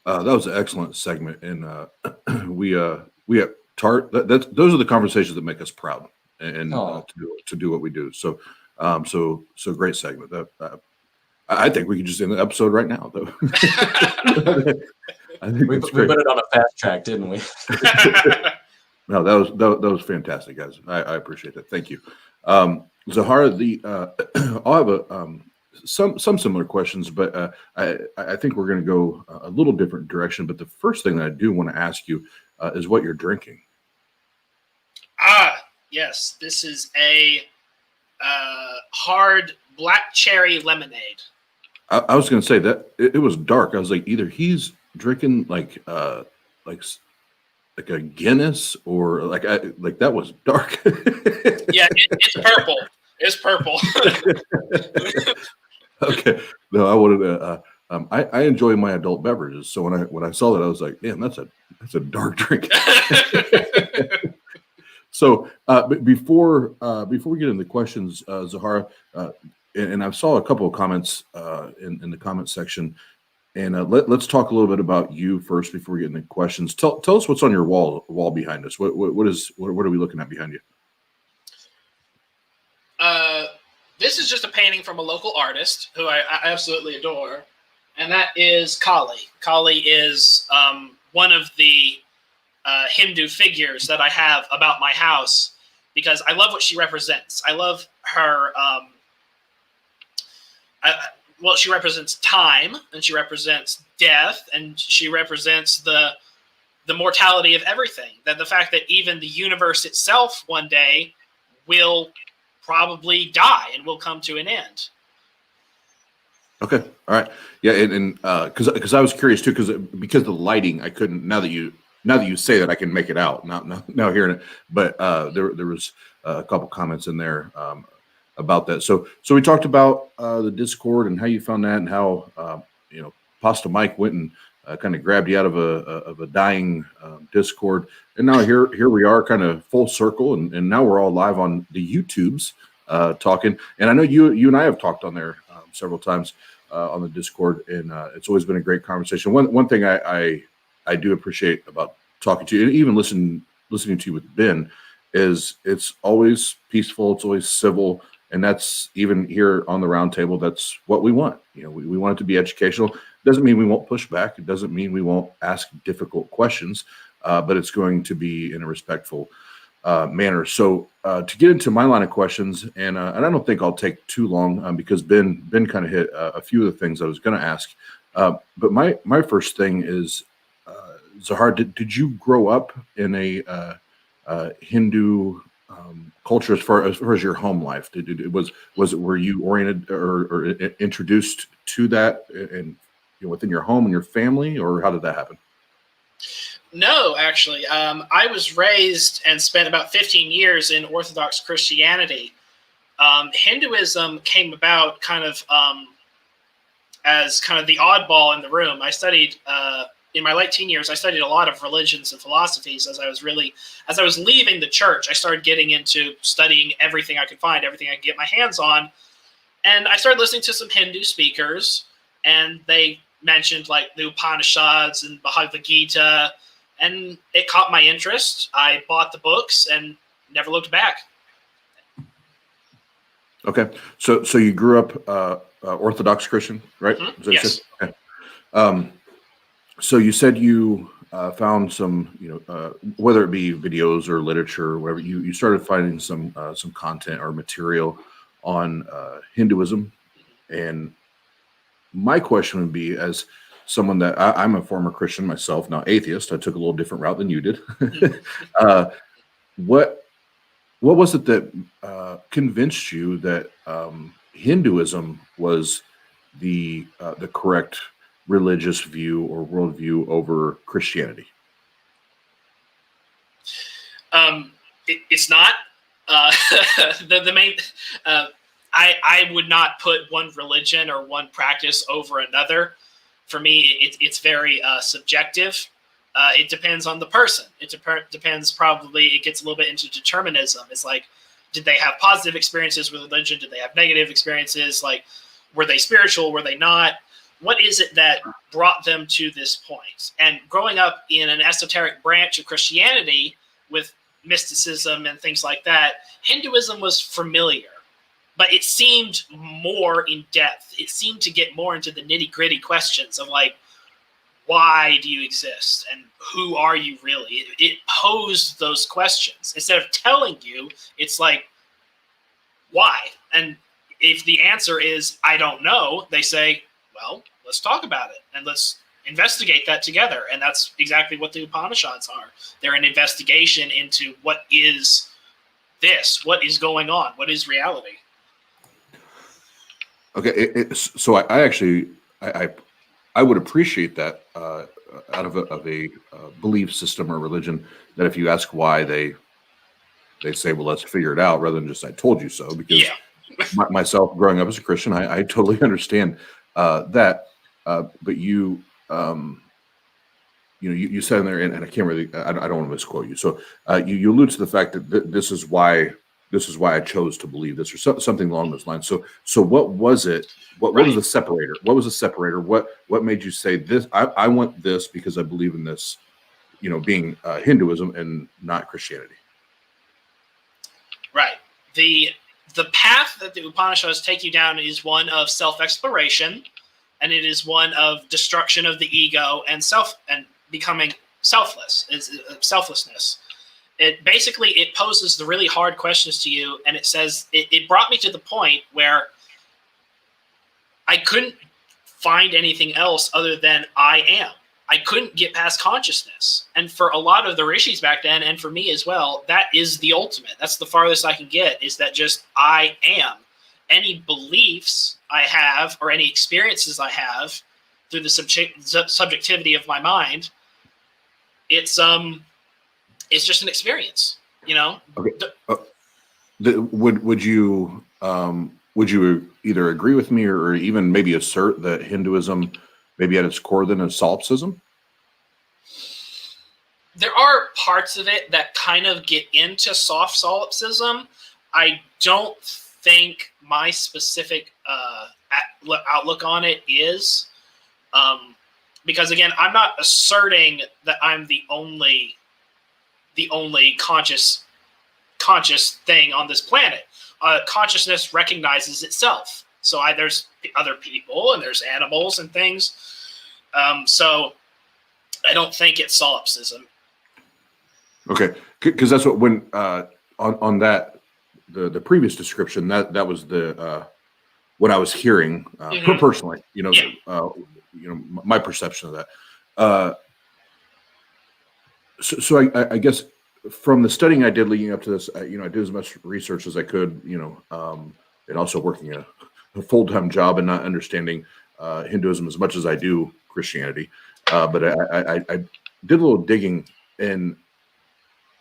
Speaker 1: an excellent segment. And we have TART. Those are the conversations that make us proud and to do what we do. So so great segment. I think we could just end the episode right now, though. I think
Speaker 4: We
Speaker 1: that's
Speaker 4: put
Speaker 1: great.
Speaker 4: it on a fast track, didn't we?
Speaker 1: No, that was fantastic, guys. I appreciate that. Thank you, Zahara. I'll have some similar questions, but I think we're going to go a little different direction. But the first thing that I do want to ask you is what you're drinking.
Speaker 3: Yes, this is a hard black cherry lemonade.
Speaker 1: I was going to say that it was dark. I was like, either he's drinking like a Guinness or like that was dark.
Speaker 3: Yeah, it's purple. It's purple.
Speaker 1: Okay, no, I wanted to. I enjoy my adult beverages, so when I saw that, I was like, "Damn, that's a dark drink." So before we get into the questions, Zahara, and I saw a couple of comments in the comment section, and let's talk a little bit about you first before we get into questions. Tell us what's on your wall behind us. What are we looking at behind you?
Speaker 3: This is just a painting from a local artist who I absolutely adore, and that is Kali. Kali is one of the Hindu figures that I have about my house because I love what she represents. I love her. She represents time, and she represents death, and she represents the mortality of everything. That the fact that even the universe itself one day will probably die and will come to an end.
Speaker 1: Okay, all right, yeah, and because I was curious too, because the lighting, I couldn't. Now that you say that, I can make it out. Now hearing it, but there was a couple comments in there about that. So we talked about the Discord and how you found that, and how Pasta Mike went and kind of grabbed you out of a dying Discord, and now here we are, kind of full circle, and now we're all live on the YouTubes talking. And I know you and I have talked on there several times on the Discord, and it's always been a great conversation. One thing I do appreciate about talking to you, and even listening to you with Ben, is it's always peaceful, it's always civil, and that's even here on the round table. That's what we want. We want it to be educational. Doesn't mean we won't push back. It doesn't mean we won't ask difficult questions, but it's going to be in a respectful manner. So to get into my line of questions, and I don't think I'll take too long because Ben kind of hit a few of the things I was going to ask. But my first thing is, Zahara, did you grow up in a Hindu culture as far as your home life? Were you oriented or introduced to that and within your home and your family, or how did that happen?
Speaker 3: No, actually, I was raised and spent about 15 years in Orthodox Christianity. Hinduism came about kind of as kind of the oddball in the room. I studied in my late teen years. I studied a lot of religions and philosophies as I was leaving the church. I started getting into studying everything I could find, everything I could get my hands on, and I started listening to some Hindu speakers, and they mentioned like the Upanishads and Bhagavad Gita, and it caught my interest. I bought the books and never looked back.
Speaker 1: Okay, so you grew up Orthodox Christian, right?
Speaker 3: Mm-hmm. Yes.
Speaker 1: Okay. So you said you found some, whether it be videos or literature or whatever, you started finding some content or material on Hinduism, and my question would be, as someone that I'm a former Christian myself, now atheist, I took a little different route than you did. What was it that convinced you that Hinduism was the correct religious view or worldview over Christianity?
Speaker 3: It's not. The main. I would not put one religion or one practice over another. For me, it's very subjective. It depends on the person. It depends. Probably it gets a little bit into determinism. It's like, did they have positive experiences with religion? Did they have negative experiences? Like, were they spiritual? Were they not? What is it that brought them to this point? And growing up in an esoteric branch of Christianity with mysticism and things like that, Hinduism was familiar. but it seemed more in depth. It seemed to get more into the nitty gritty questions of like, why do you exist and who are you really? It posed those questions instead of telling you. It's like, why? And if the answer is I don't know, they say, well, let's talk about it and let's investigate that together. And that's exactly what the Upanishads are. They're an investigation into what is this, what is going on, what is reality.
Speaker 1: Okay, so I actually I would appreciate that out of a belief system or religion, that if you ask why, they say, well, let's figure it out, rather than just I told you so. Because myself growing up as a Christian, I totally understand that. But you you said in there, and I can't really, I don't want to misquote you. So you allude to the fact that this is why I chose to believe this, or something along those lines. So what was it? What was the separator? What was the separator? What made you say this? I want this because I believe in this, being Hinduism and not Christianity.
Speaker 3: Right. The path that the Upanishads take you down is one of self-exploration, and it is one of destruction of the ego and becoming selflessness. It poses the really hard questions to you, and it says it brought me to the point where I couldn't find anything else other than I am. I couldn't get past consciousness. And for a lot of the rishis back then, and for me as well, that is the ultimate. That's the farthest I can get, is that just I am. Any beliefs I have or any experiences I have through the subjectivity of my mind, it's just an experience, Okay.
Speaker 1: Would you either agree with me or even maybe assert that Hinduism, maybe at its core, then, is solipsism?
Speaker 3: There are parts of it that kind of get into soft solipsism. I don't think my specific outlook on it is, because again, I'm not asserting that I'm the only conscious thing on this planet. Consciousness recognizes itself. So there's other people and there's animals and things. So I don't think it's solipsism.
Speaker 1: Okay, because that's what when on that the previous description, that was the what I was hearing personally. My perception of that. So I guess from the studying I did leading up to this, I did as much research as I could, and also working a full-time job and not understanding Hinduism as much as I do Christianity. But I did a little digging, and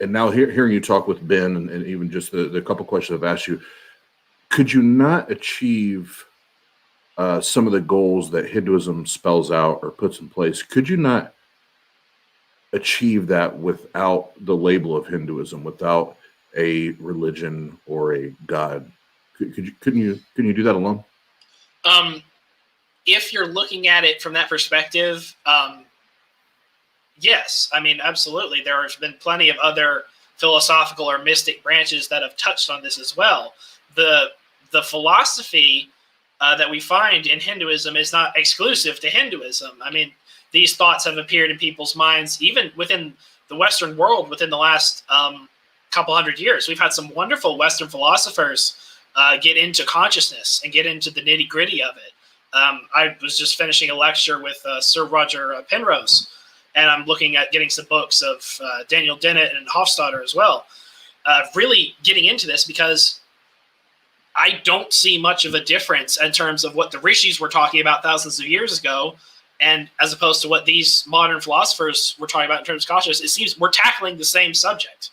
Speaker 1: now hearing you talk with Ben, and even just the couple questions I've asked you, could you not achieve some of the goals that Hinduism spells out or puts in place? Could you not achieve that without the label of Hinduism, without a religion or a god? Couldn't you do that alone?
Speaker 3: If you're looking at it from that perspective, yes. I mean, absolutely. There have been plenty of other philosophical or mystic branches that have touched on this as well. The philosophy that we find in Hinduism is not exclusive to Hinduism. I mean, these thoughts have appeared in people's minds, even within the Western world, within the last couple hundred years. We've had some wonderful Western philosophers get into consciousness and get into the nitty gritty of it. I was just finishing a lecture with Sir Roger Penrose, and I'm looking at getting some books of Daniel Dennett and Hofstadter as well, really getting into this, because I don't see much of a difference in terms of what the rishis were talking about thousands of years ago, and as opposed to what these modern philosophers were talking about in terms of consciousness. It seems we're tackling the same subject.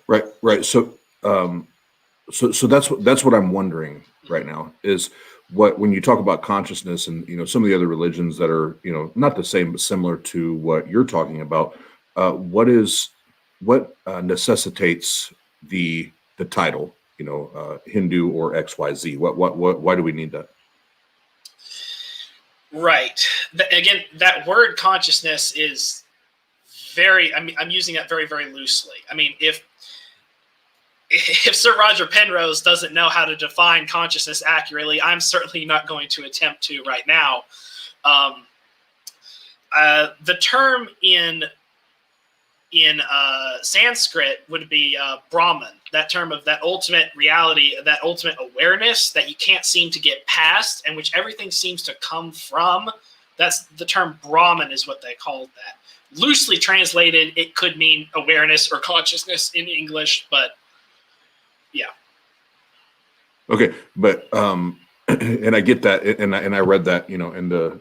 Speaker 1: Right. So that's what I'm wondering right now is when you talk about consciousness and some of the other religions that are not the same but similar to what you're talking about, what necessitates the title Hindu or XYZ? Why do we need that?
Speaker 3: Right. Again, that word consciousness is very, I'm using that very, very loosely. I mean, if Sir Roger Penrose doesn't know how to define consciousness accurately, I'm certainly not going to attempt to right now. The term in Sanskrit would be Brahman, that term of that ultimate reality, that ultimate awareness that you can't seem to get past and which everything seems to come from. That's the term Brahman is what they called that. Loosely translated, it could mean awareness or consciousness in English, but yeah.
Speaker 1: Okay, but and I get that, and I read that, you know, in the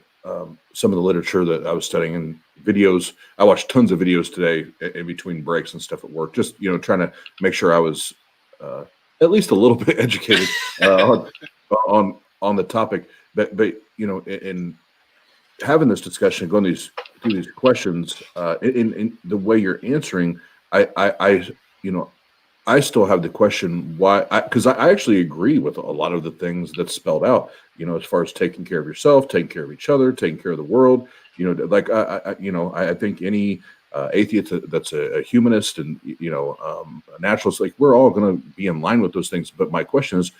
Speaker 1: some of the literature that I was studying and videos. I watched tons of videos today in between breaks and stuff at work, just, you know, trying to make sure I was at least a little bit educated on the topic. But you know, in having this discussion, going through these questions, in the way you're answering, I you know, I still have the question why, because I actually agree with a lot of the things that's spelled out, you know, as far as taking care of yourself, taking care of each other, taking care of the world, you know, like, you know, I think any atheist that's a humanist and, you know, a naturalist, like we're all going to be in line with those things. But my question is,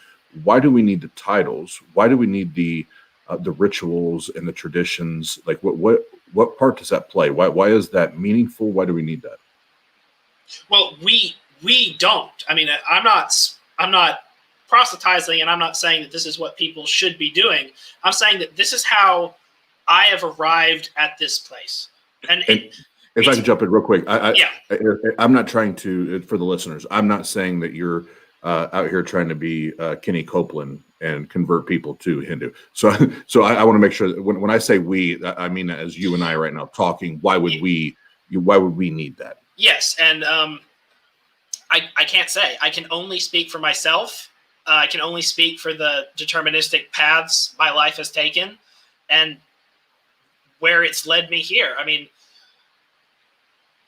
Speaker 1: why do we need the titles? Why do we need the rituals and the traditions? Like what part does that play? Why is that meaningful? Why do we need that?
Speaker 3: Well, we don't. I mean, I'm not proselytizing, and I'm not saying that this is what people should be doing. I'm saying that this is how I have arrived at this place. And
Speaker 1: if I can jump in real quick,
Speaker 3: yeah.
Speaker 1: I'm not trying to, for the listeners, I'm not saying that you're out here trying to be Kenny Copeland and convert people to Hindu. So I want to make sure that when I say we, I mean as you and I right now talking. Why would we need that? Yes,
Speaker 3: and I can't say. I can only speak for myself. I can only speak for the deterministic paths my life has taken and where it's led me here. I mean,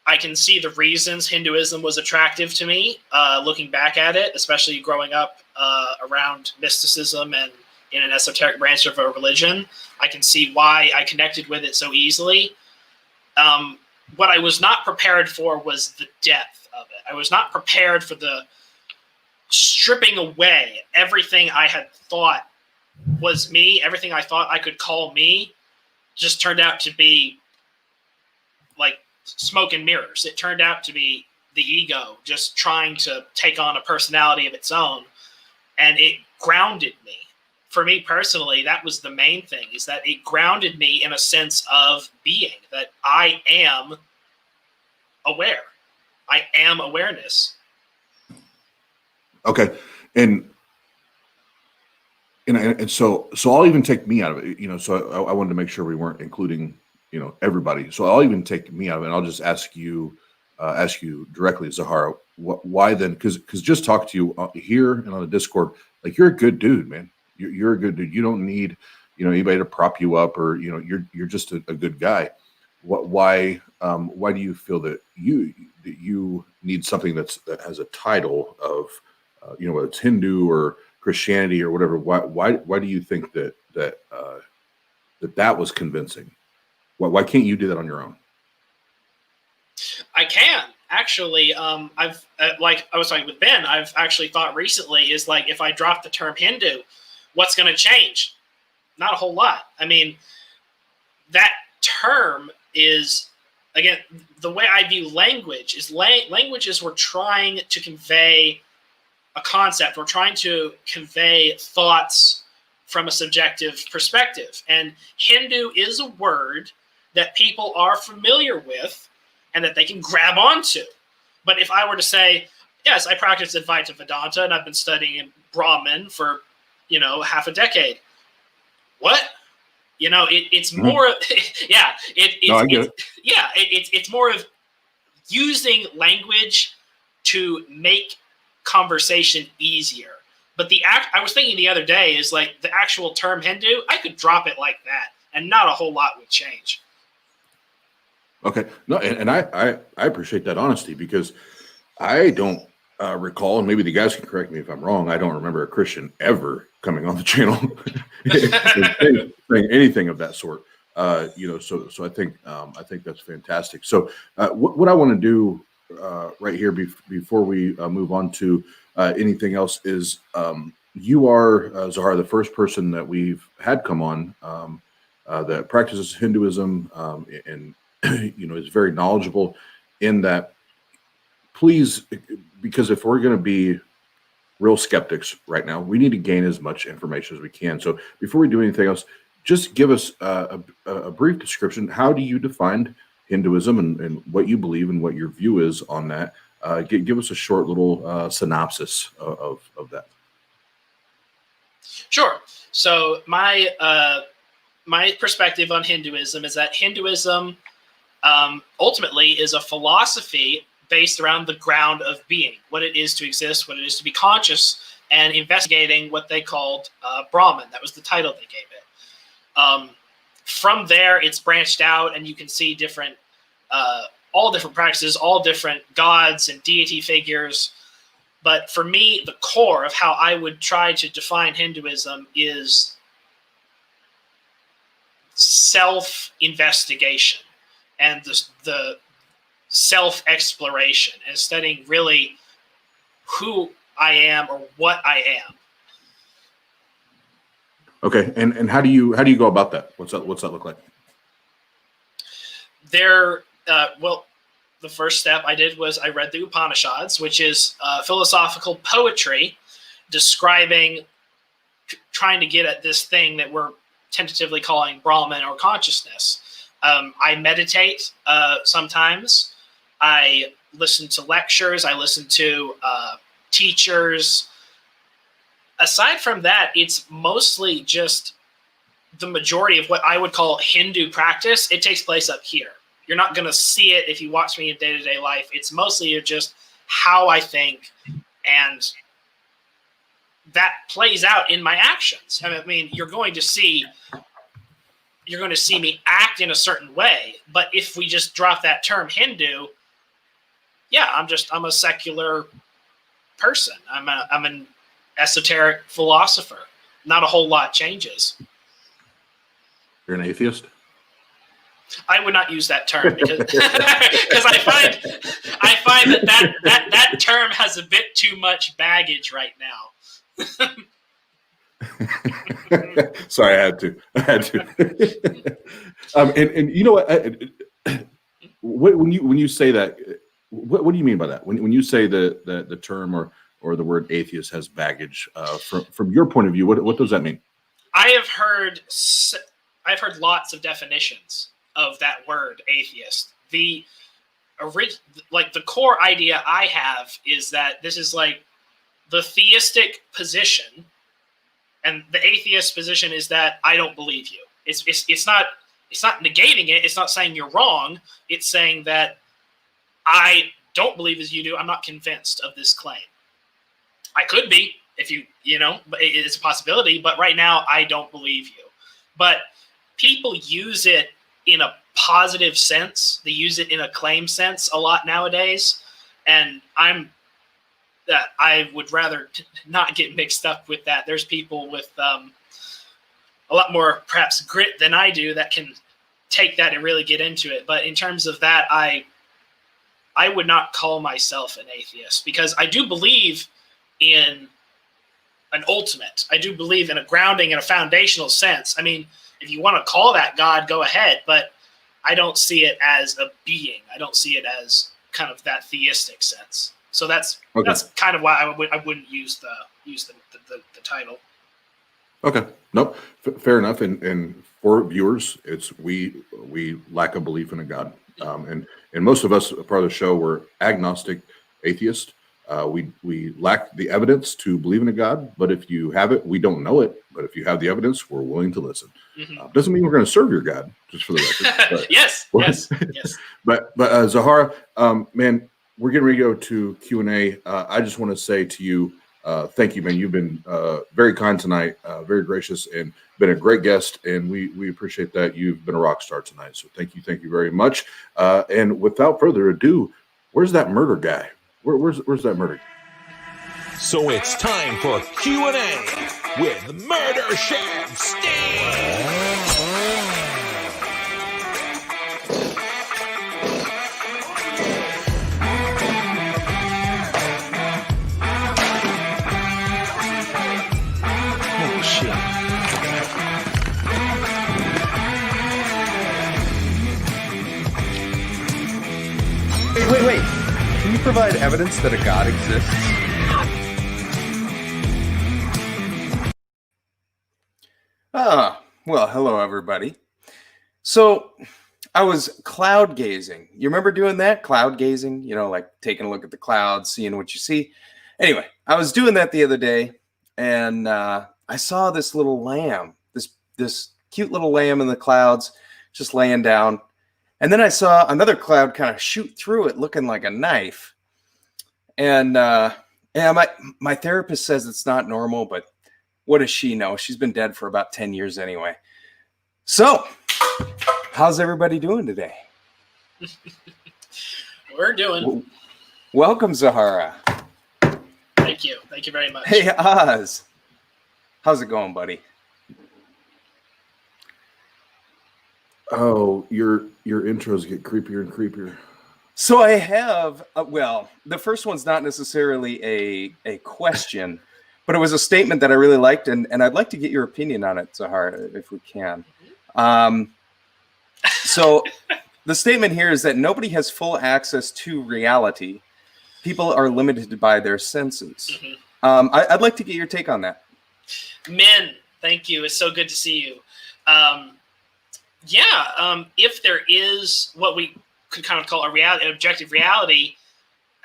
Speaker 3: I can see the reasons Hinduism was attractive to me, looking back at it, especially growing up around mysticism and in an esoteric branch of a religion. I can see why I connected with it so easily. What I was not prepared for was the depth of it. I was not prepared for the stripping away everything I had thought was me, everything I thought I could call me, just turned out to be like smoke and mirrors. It turned out to be the ego just trying to take on a personality of its own, and it grounded me. For me personally, that was the main thing, is that it grounded me in a sense of being, that I am aware. I am awareness.
Speaker 1: Okay. And so I'll even take me out of it, you know, so I wanted to make sure we weren't including, you know, everybody. So I'll even take me out of it. And I'll just ask you directly, Zahara, why then? Because just talk to you here and on the Discord, like you're a good dude, man. You're a good dude. You don't need, you know, anybody to prop you up, or, you know, you're just a good guy. Why do you feel that you need something that has a title of, you know, whether it's Hindu or Christianity or whatever? Why do you think that was convincing? Why can't you do that on your own?
Speaker 3: I can actually. I've like I was talking with Ben. I've actually thought recently is like, if I drop the term Hindu, what's going to change? Not a whole lot. I mean, that term is, again, the way I view language is languages we're trying to convey a concept. We're trying to convey thoughts from a subjective perspective. And Hindu is a word that people are familiar with and that they can grab onto. But if I were to say, yes, I practice Advaita Vedanta and I've been studying Brahman for, you know, half a decade. What? You know, it's more, yeah. It's more of using language to make conversation easier. But I was thinking the other day is like the actual term Hindu, I could drop it like that and not a whole lot would change.
Speaker 1: Okay. No, and I appreciate that honesty, because I don't recall, and maybe the guys can correct me if I'm wrong, I don't remember a Christian ever coming on the channel saying anything of that sort. You know, so I think that's fantastic. So what I want to do right here before we move on to anything else is you are, Zahara, the first person that we've had come on that practices Hinduism and is very knowledgeable in that. Please, because if we're going to be real skeptics right now, we need to gain as much information as we can. So before we do anything else, just give us a brief description. How do you define Hinduism and what you believe and what your view is on that? Give us a short little synopsis of that.
Speaker 3: Sure. So my perspective on Hinduism is that Hinduism ultimately is a philosophy based around the ground of being, what it is to exist, what it is to be conscious, and investigating what they called Brahman. That was the title they gave it. From there, it's branched out, and you can see different, all different practices, all different gods and deity figures. But for me, the core of how I would try to define Hinduism is self-investigation and the self-exploration and studying really who I am or what I am.
Speaker 1: Okay, and how do you go about that? What's that look like?
Speaker 3: Well, the first step I did was I read the Upanishads, which is philosophical poetry describing, trying to get at this thing that we're tentatively calling Brahman or consciousness. I meditate sometimes. I listen to lectures. I listen to teachers. Aside from that, it's mostly just the majority of what I would call Hindu practice. It takes place up here. You're not going to see it if you watch me in day-to-day life. It's mostly just how I think, and that plays out in my actions. I mean, you're going to see me act in a certain way. But if we just drop that term Hindu, yeah, I'm a secular person. I'm an esoteric philosopher. Not a whole lot changes.
Speaker 1: You're an atheist?
Speaker 3: I would not use that term because I find that term has a bit too much baggage right now.
Speaker 1: Sorry, I had to. And you know what? When you say that, what do you mean by that? When you say the term or the word atheist has baggage, from your point of view, what does that mean?
Speaker 3: I've heard lots of definitions of that word atheist. The core idea I have is that this is like the theistic position, and the atheist position is that I don't believe you. It's not negating it. It's not saying you're wrong. It's saying that I don't believe as you do. I'm not convinced of this claim. I could be if but it's a possibility. But right now, I don't believe you. But people use it in a positive sense. They use it in a claim sense a lot nowadays, and I would rather not get mixed up with that. There's people with a lot more perhaps grit than I do that can take that and really get into it. But in terms of that, I would not call myself an atheist, because I do believe in an ultimate. I do believe in a grounding and a foundational sense. I mean, if you want to call that God, go ahead, but I don't see it as a being. I don't see it as kind of that theistic sense. So that's kind of why I wouldn't use the title.
Speaker 1: Okay, nope, fair enough. And for viewers, we lack a belief in a God, and most of us, part of the show, we're agnostic, atheist. We lack the evidence to believe in a God, but if you have it, we don't know it. But if you have the evidence, we're willing to listen. Mm-hmm. Doesn't mean we're going to serve your God, just for the record. But,
Speaker 3: yes.
Speaker 1: But Zahara, man, we're getting ready to go to Q&A. I just want to say to you, thank you, man. You've been very kind tonight, very gracious, and been a great guest, and we appreciate that. You've been a rock star tonight, so thank you very much. And without further ado, where's that murder guy? Where's that murder?
Speaker 5: So it's time for Q&A with Murder Chef Steve.
Speaker 6: provide evidence that a God exists? Well, hello, everybody. So, I was cloud gazing. You remember doing that? Cloud gazing? You know, like taking a look at the clouds, seeing what you see. Anyway, I was doing that the other day, and I saw this little lamb, this cute little lamb in the clouds, just laying down. And then I saw another cloud kind of shoot through it, looking like a knife. And yeah, my therapist says it's not normal, but what does she know? She's been dead for about 10 years anyway. So, how's everybody doing today?
Speaker 3: We're doing.
Speaker 6: Welcome, Zahara.
Speaker 3: Thank you. Thank you very much.
Speaker 6: Hey, Oz. How's it going, buddy?
Speaker 1: Oh, your intros get creepier and creepier.
Speaker 6: So I have, well, the first one's not necessarily a question, but it was a statement that I really liked, and I'd like to get your opinion on it, Zahara, if we can. So the statement here is that nobody has full access to reality. People are limited by their senses. I'd like to get your take on that.
Speaker 3: Min, thank you. It's so good to see you. If there is what we could kind of call an objective reality,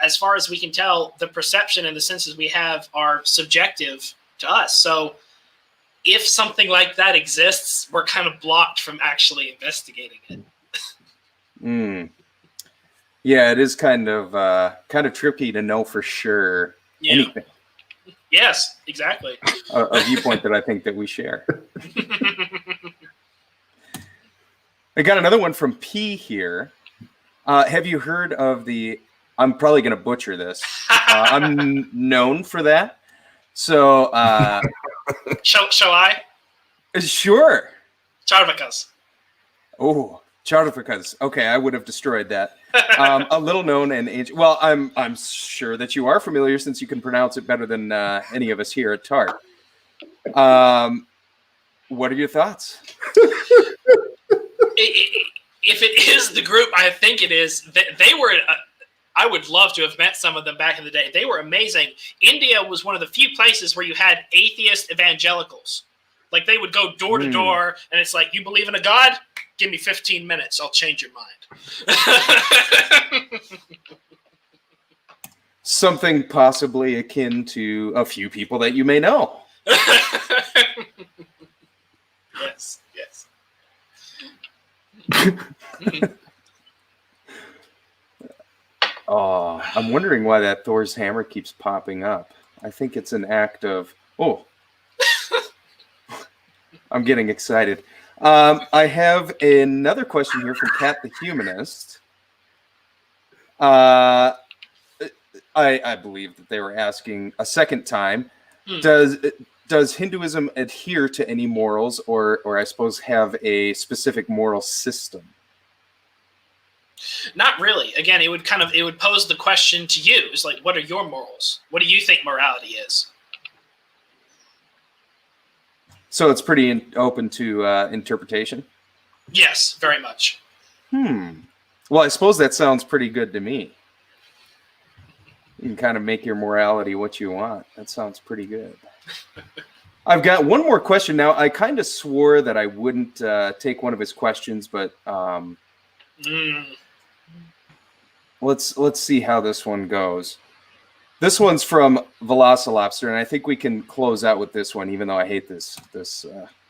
Speaker 3: as far as we can tell, the perception and the senses we have are subjective to us. So if something like that exists, we're kind of blocked from actually investigating it.
Speaker 6: Yeah, it is kind of tricky to know for sure anything.
Speaker 3: Yes, exactly.
Speaker 6: A viewpoint that I think that we share. I got another one from P here. Have you heard of the? I'm probably going to butcher this. I'm known for that. So,
Speaker 3: shall I?
Speaker 6: Sure.
Speaker 3: Charvakas.
Speaker 6: Oh, Charvakas. Okay, I would have destroyed that. A little known and ancient. Well, I'm sure that you are familiar since you can pronounce it better than any of us here at TART. What are your thoughts?
Speaker 3: If it is the group I think it is, they were. I would love to have met some of them back in the day. They were amazing. India was one of the few places where you had atheist evangelicals. Like they would go door to door, and it's like, you believe in a God? Give me 15 minutes. I'll change your mind.
Speaker 6: Something possibly akin to a few people that you may know.
Speaker 3: Yes.
Speaker 6: Oh, I'm wondering why that Thor's hammer keeps popping up. I think it's an act of... Oh. I'm getting excited. I have another question here from Kat the Humanist. I believe that they were asking a second time, does Hinduism adhere to any morals or I suppose have a specific moral system?
Speaker 3: Not really. Again, it would pose the question to you. It's like, what are your morals? What do you think morality is?
Speaker 6: So it's pretty open to interpretation?
Speaker 3: Yes, very much.
Speaker 6: Well, I suppose that sounds pretty good to me. You can kind of make your morality what you want. That sounds pretty good. I've got one more question now. I kind of swore that I wouldn't take one of his questions, but let's see how this one goes. This one's from Velocilobster, and I think we can close out with this one, even though I hate this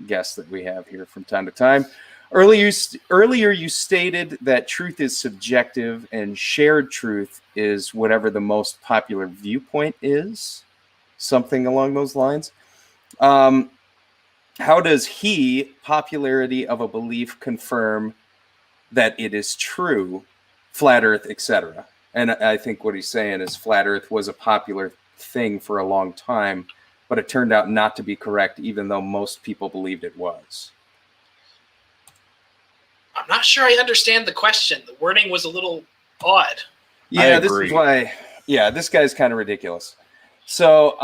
Speaker 6: guest that we have here from time to time. Earlier, you stated that truth is subjective and shared truth is whatever the most popular viewpoint is, something along those lines. How does popularity of a belief confirm that it is true, flat Earth, etc.? And I think what he's saying is flat Earth was a popular thing for a long time, but it turned out not to be correct, even though most people believed it was.
Speaker 3: I'm not sure I understand the question. The wording was a little odd.
Speaker 6: Yeah, this is why. Yeah, this guy's kind of ridiculous. So,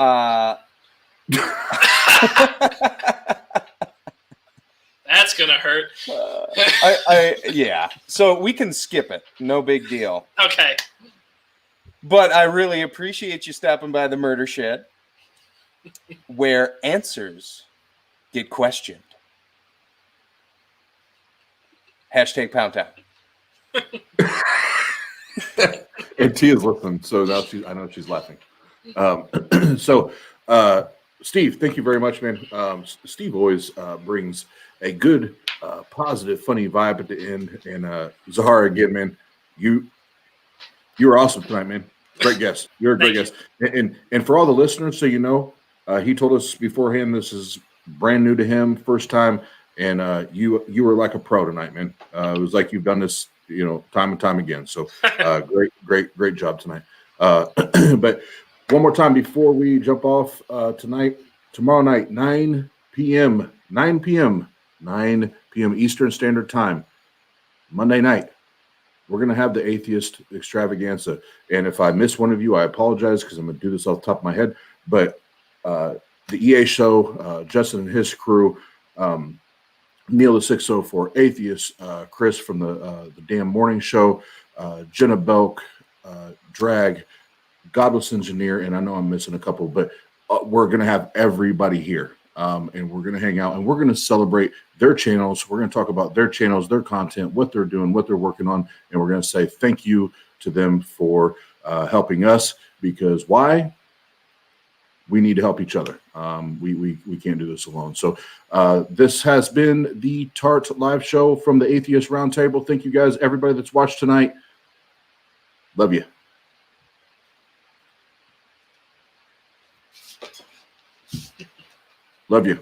Speaker 3: that's gonna hurt.
Speaker 6: Yeah. So we can skip it. No big deal.
Speaker 3: Okay.
Speaker 6: But I really appreciate you stopping by the Murder Shed, where answers get questioned. Hashtag Pound Town.
Speaker 1: And Tia's listening, so now I know she's laughing. Steve, thank you very much, man. Steve always brings a good, positive, funny vibe at the end. And Zahara, again, man, you were awesome tonight, man. Great guest. You're a great guest. And for all the listeners, so you know, he told us beforehand this is brand new to him, first time, and you were like a pro tonight, man. It was like you've done this, you know, time and time again. So great job tonight. But one more time before we jump off tomorrow night, 9 p.m. Eastern Standard Time, Monday night, we're going to have the Atheist Extravaganza. And if I miss one of you, I apologize because I'm going to do this off the top of my head. But the EA show, Justin and his crew, Neil the 604 Atheist, Chris from the Damn Morning Show, Jenna Belk, Drag, Godless Engineer, and I know I'm missing a couple, but we're going to have everybody here. And we're going to hang out and we're going to celebrate their channels. We're going to talk about their channels, their content, what they're doing, what they're working on. And we're going to say thank you to them for helping us, because why? We need to help each other. We can't do this alone. So this has been the TART live show from the Atheist Roundtable. Thank you guys, everybody that's watched tonight. Love you. Love you.